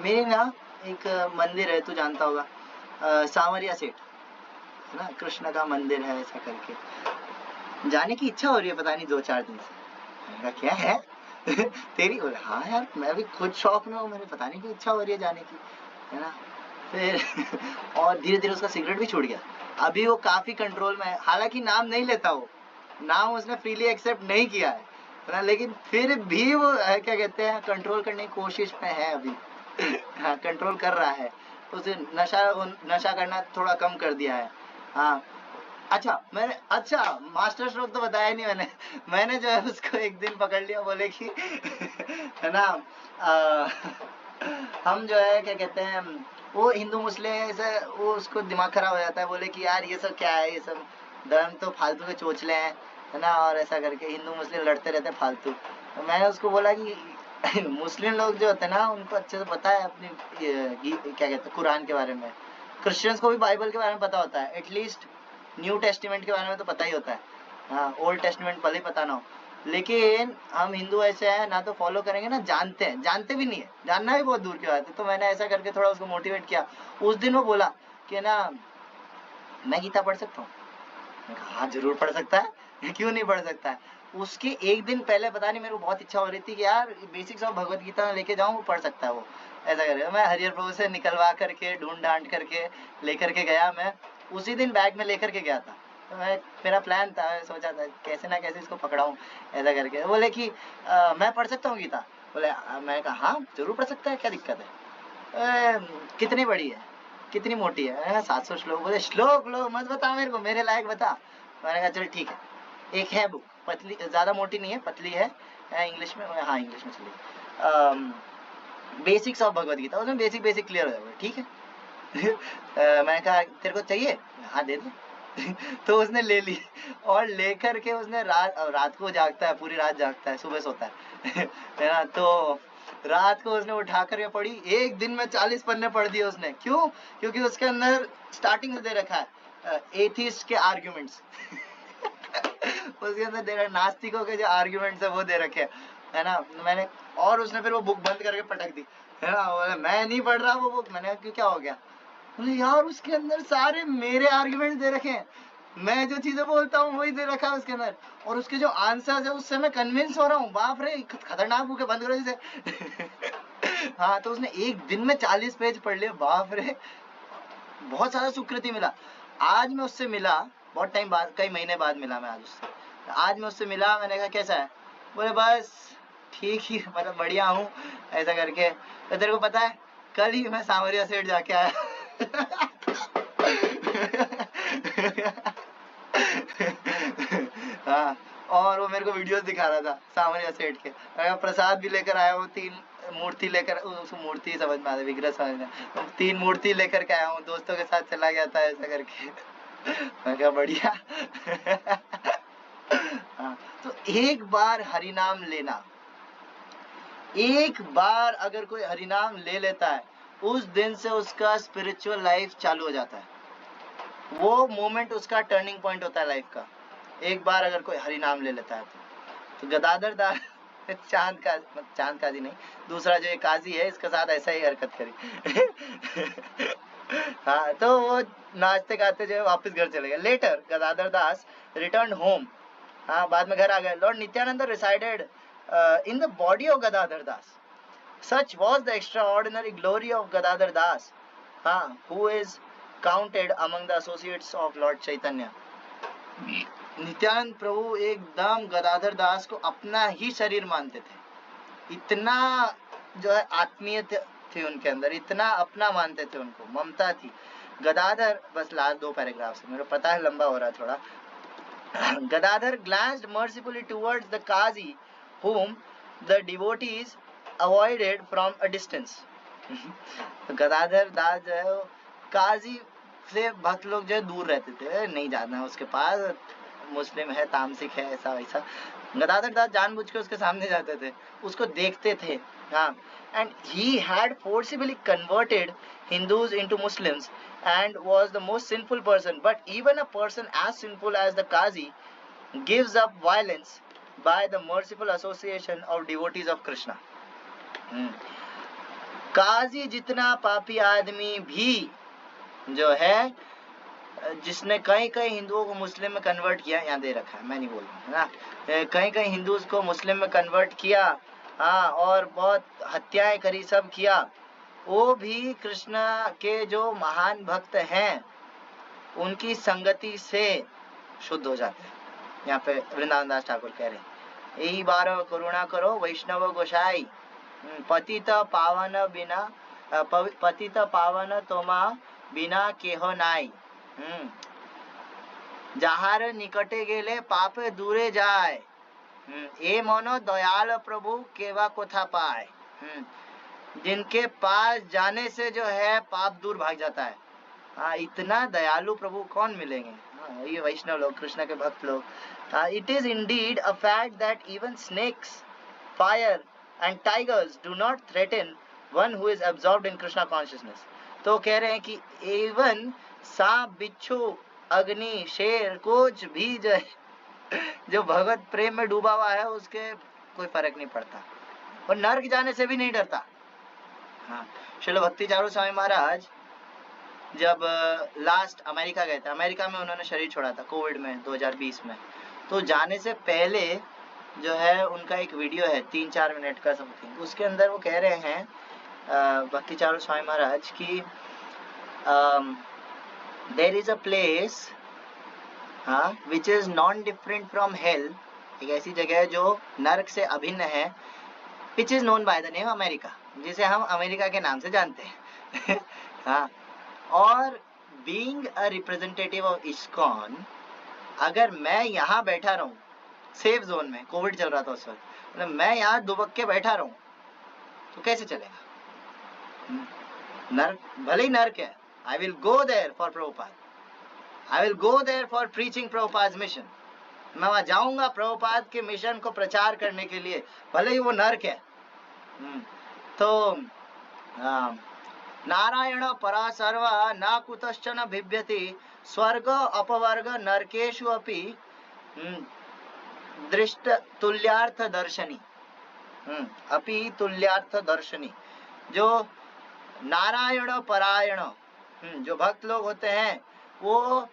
मेरे ना एक मंदिर है, तू जानता होगा, सांवरिया सेठ, है ना, कृष्ण का मंदिर है, ऐसा करके जाने की इच्छा हो रही है, पता नहीं 2-4 दिन से। मैंने कहा क्या है तेरी? बोले हाँ यार, मैं भी खुद शौक में हूँ, मेरे पता नहीं क्यों इच्छा हो रही है जाने की, है ना। फिर और धीरे धीरे उसका सिगरेट भी छूट गया। अभी वो काफी कंट्रोल में है, हालांकि नाम नहीं लेता, वो नाम उसने फ्रीली एक्सेप्ट नहीं किया है ना, लेकिन फिर भी वो क्या कहते हैं, कंट्रोल करने की कोशिश में है अभी हाँ, कंट्रोल कर रहा है। उसे नशा करना थोड़ा कम कर दिया है। हाँ, अच्छा मास्टर स्ट्रोक तो बताया नहीं मैंने मैंने जो है उसको एक दिन पकड़ लिया, बोले कि है ना, हम जो है क्या कहते हैं, वो हिंदू मुस्लिम से वो उसको दिमाग खराब हो जाता है, बोले कि यार ये सब क्या है, ये सब धर्म तो फालतू के चोचले हैं, है ना, और ऐसा करके हिंदू मुस्लिम लड़ते रहते हैं फालतू। तो मैंने उसको बोला कि मुस्लिम लोग जो होते हैं ना, उनको अच्छे से पता है अपनी क्या कहते हैं कुरान के बारे में। क्रिश्चियंस को भी बाइबल के बारे में पता होता है, एटलीस्ट न्यू टेस्टिमेंट के बारे में तो पता ही होता है। हाँ, ओल्ड टेस्टिमेंट भले ही पता ना हो, लेकिन हम हिंदू ऐसे हैं ना, तो फॉलो करेंगे ना, जानते हैं, जानते भी नहीं है, जानना भी बहुत दूर की बात है। तो मैंने ऐसा करके थोड़ा उसको मोटिवेट किया। उस दिन वो बोला कि ना मैं गीता पढ़ सकता हूँ। मैंने कहा हाँ जरूर पढ़ सकता है क्यों नहीं पढ़ सकता है। उसके एक दिन पहले पता नहीं मेरे को बहुत इच्छा हो रही थी कि यार बेसिक्स ऑफ भगवत गीता लेके जाऊँ, वो पढ़ सकता है वो, ऐसा करेगा। मैं हरिहर प्रभु से निकलवा करके ढूंढ ढांड करके लेकर के गया। मैं उसी दिन बैग में लेकर के गया था। तो मेरा प्लान था, सोचा था कैसे ना कैसे इसको पकड़ाऊँ, ऐसा करके। बोले कि मैं पढ़ सकता हूँ गीता? बोले मैं कहा हाँ जरूर पढ़ सकता है, क्या दिक्कत है। कितनी बड़ी है, कितनी मोटी है? 700 श्लोक। बोले श्लोक लो मत बता मेरे को, मेरे लायक बता। मैंने कहा चल ठीक है, एक है बुक, पतली, ज्यादा मोटी नहीं है, पतली है इंग्लिश में। हाँ इंग्लिश में चलिए, बेसिक्स ऑफ भगवत गीता, उसमें बेसिक क्लियर हो जाएगा, ठीक है मैंने कहा तेरे को चाहिए? हाँ दे दो। तो उसने ले ली और लेकर के उसने रात को जागता है, पूरी रात जागता है, सुबह सोता है है ना। तो रात को उसने उठा करके पढ़ी, एक दिन में 40 पन्ने पढ़ दिए उसने। क्यों? क्योंकि उसके अंदर स्टार्टिंग से दे रखा है एथिस्ट के आर्ग्यूमेंट्स उसके अंदर दे रखा नास्तिकों के जो आर्ग्यूमेंट्स है वो दे रखे है ना। मैंने और उसने फिर वो बुक बंद करके पटक दी है ना। बोले मैं नहीं पढ़ रहा वो बुक। मैंने कहा क्या हो गया? बोले यार उसके अंदर सारे मेरे आर्ग्यूमेंट्स दे रखे हैं, मैं जो चीजें बोलता हूँ वही दे रखा है उसके अंदर, और उसके जो आंसर्स है उससे मैं कन्विंस हो रहा हूँ। बाप रे खतरनाक बुक है, बंद करो इसे हाँ, तो उसने एक दिन में 40 पेज पढ़ लिए। बाप रे, बहुत सारा सुकृति मिला। आज मैं उससे मिला, बहुत टाइम बाद, कई महीने बाद मिला मैं आज उससे। आज मैं उससे मिला, मैंने कहा कैसा है? बोले बस ठीक ही, मतलब बढ़िया हूँ ऐसा करके। तो तेरे को पता है कल ही मैं सामरिया सेठ जाके आया हाँ, और वो मेरे को वीडियोस दिखा रहा था सामरिया सेठ के। प्रसाद भी लेकर आया हूँ, 3 मूर्ति लेकर, उसको मूर्ति समझ में आता, विग्रह समझ में, 3 मूर्ति लेकर के आया हूँ, दोस्तों के साथ चला गया था ऐसा करके मैं क्या बढ़िया हाँ, तो एक बार हरिनाम लेना, एक बार अगर कोई हरिनाम ले लेता है, उस दिन से उसका स्पिरिचुअल लाइफ चालू हो जाता है। वो मोमेंट उसका टर्निंग पॉइंट होता है लाइफ का। एक बार अगर कोई हरिनाम ले लेता है तो गदाधर दास चांद काजी नहीं, दूसरा जो एक काजी है इसके साथ ऐसा ही हरकत करी हाँ, तो वो नाचते गाते जो है वापस घर चले गए। लेटर गदाधर दास रिटर्न होम। हाँ, बाद में घर आ गए। Lord Nityanand resided in the body of Gadadhar Das. Such was the extraordinary glory of Gadadhar Das, who is counted among the associates of Lord Chaitanya. Nityananda Prabhu एकदम गदाधर दास को अपना ही शरीर मानते थे। इतना जो है आत्मीयता थी उनके अंदर, इतना अपना मानते थे, उनको ममता थी। गदाधर, बस लास्ट 2 पैराग्राफ से, मेरे पता है लंबा हो रहा है थोड़ा। Gadadhar glanced mercifully towards the Qazi, whom the devotees avoided from a distance. तो गदाधर दास जो है काजी से भक्त लोग जो है दूर रहते थे, नहीं जाना है उसके पास, मुस्लिम है, तामसिक है, ऐसा वैसा। गदाधर दास जानबूझ के उसके सामने जाते थे, उसको देखते थे। हाँ, and he had forcibly converted Hindus into Muslims and was the most sinful person. But even a person as sinful as the Qazi gives up violence by the merciful association of devotees of Krishna. काजी जितना पापी आदमी भी जो है, जिसने कई हिंदुओं को मुस्लिम में कन्वर्ट किया, यहाँ दे रखा है, मैं नहीं बोल रहा हूँ ना, कई हिंदू को मुस्लिम में कन्वर्ट किया, हाँ, और बहुत हत्याएं करी, सब किया, वो भी कृष्ण के जो महान भक्त हैं उनकी संगति से शुद्ध हो जाते हैं। यहाँ पे वृंदावन दास ठाकुर कह रहे हैं, यही बार करुणा करो वैष्णव गोसाई, पतित पावन बिना, पतित पावन तोमा बिना केह नाई, যাহার নিকটে গেলে পাপ দূরে যায়, ए मनो दयाल प्रभु केवा कोथा पाए। जिनके पास जाने से जो है पाप दूर भाग जाता है। हाँ, इतना दयालु प्रभु कौन मिलेंगे? हाँ, ये वैष्णव लोग, कृष्ण के भक्त लोग। It is indeed a fact that even snakes, fire and tigers do not threaten one who is absorbed in Krishna consciousness. तो कह रहे हैं कि even सांप, बिच्छू, अग्नि, शेर, कुछ भी जो भगवत प्रेम में डूबा हुआ है उसके कोई फर्क नहीं पड़ता, और नर्क जाने से भी नहीं डरता। हाँ, श्रील भक्ति चारू स्वामी महाराज जब लास्ट अमेरिका गए थे, अमेरिका में उन्होंने शरीर छोड़ा था कोविड में 2020 में, तो जाने से पहले जो है उनका एक वीडियो है 3-4 मिनट का समथिंग, उसके अंदर वो कह रहे हैं भक्ति चारू स्वामी महाराज की there is a place which is non different from hell, एक ऐसी जगह है जो नर्क से अभिन्न है, which is known by the name America, जिसे हम अमेरिका के नाम से जानते हैं हाँ, और being a representative of ISKCON, अगर मैं यहाँ बैठा रहूं सेफ जोन में, कोविड चल रहा था उस वक्त, मतलब मैं यहाँ दुबक के बैठा रहूं तो कैसे चलेगा? नर्क, भले ही नर्क है, I will go there for Prabhupada, I will go there for preaching Prabhupada mission, मैं वहां जाऊंगा प्रभुपाद के मिशन को प्रचार करने के लिए, भले ही वो नर्क है। तो नारायण परा सर्व न कुतश्चन बिभ्यति स्वर्ग अपवर्ग नरकेषु अपि दृष्ट तुल्यार्थ दर्शनी, अपि तुल्यार्थ दर्शनी। जो नारायण परायण जो भक्त लोग होते हैं, वो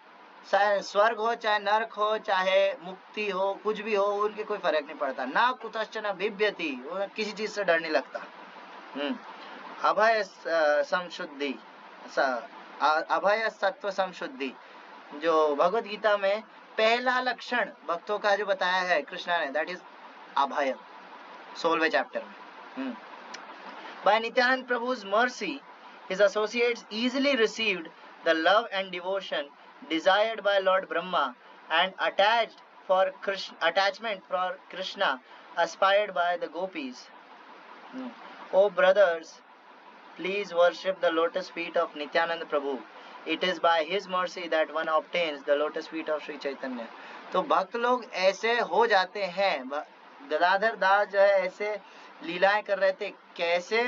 चाहे स्वर्ग हो चाहे नरक हो चाहे मुक्ति हो, कुछ भी हो, उनके कोई फर्क नहीं पड़ता। ना कुतश्चन बिभ्यति, वो किसी चीज से डर नहीं लगता। अभय संशुद्धि, अभय सत्व संशुद्धि, जो भगवत गीता में पहला लक्षण भक्तों का जो बताया है कृष्णा ने, दैट इज अभय, 16वें चैप्टर में। By Nityanand Prabhu's mercy, his associates easily received the love and devotion desired by Lord Brahma and attachment for Krishna aspired by the gopis. Oh brothers, please worship the lotus feet of Nityanand Prabhu. It is by his mercy that one obtains the lotus feet of Sri Chaitanya. तो भक्त लोग ऐसे हो जाते हैं। गदाधर दास जो है ऐसे लीलाएं कर रहे थे, कैसे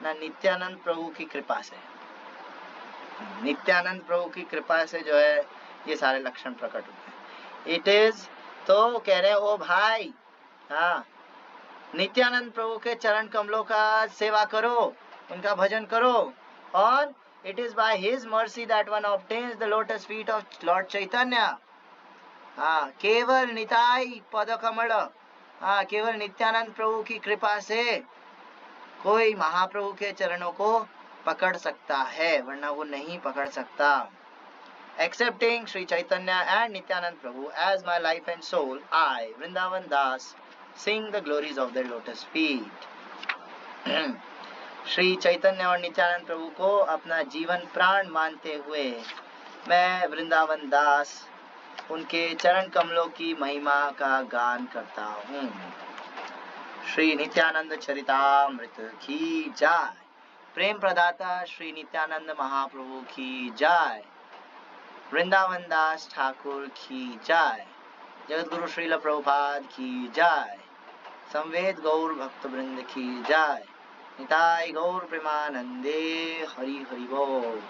ना नित्यानंद प्रभु की कृपा से। नित्यानंद प्रभु की कृपा से जो है ये सारे लक्षण प्रकट होते हैं। इट इज, तो कह रहे ओ भाई, हाँ, नित्यानंद प्रभु के चरण कमलों का सेवा करो, उनका भजन करो, और it is by his mercy that one obtains the lotus feet of Lord Chaitanya. हाँ, केवल निताई पद कमल, हाँ, केवल नित्यानंद प्रभु की कृपा से कोई महाप्रभु के चरणों को पकड़ सकता है, वरना वो नहीं पकड़ सकता। Accepting Sri Chaitanya and Nityanand Prabhu as my life and soul, I, Vrindavan Das, sing the glories of their lotus feet. Shri Chaitanya और नित्यानंद प्रभु को अपना जीवन प्राण मानते हुए मैं वृंदावन दास उनके चरण कमलों की महिमा का गान करता हूँ। श्री नित्यानंद चरितामृत की जय। प्रेम प्रदाता श्री नित्यानंद महाप्रभु की जय। वृंदावन दास ठाकुर की जय। जगत गुरु श्रील प्रभुपाद की जय। संवेद गौर भक्त वृंद की जय। निताय गौर प्रेमानंदे। हरि हरि बोल।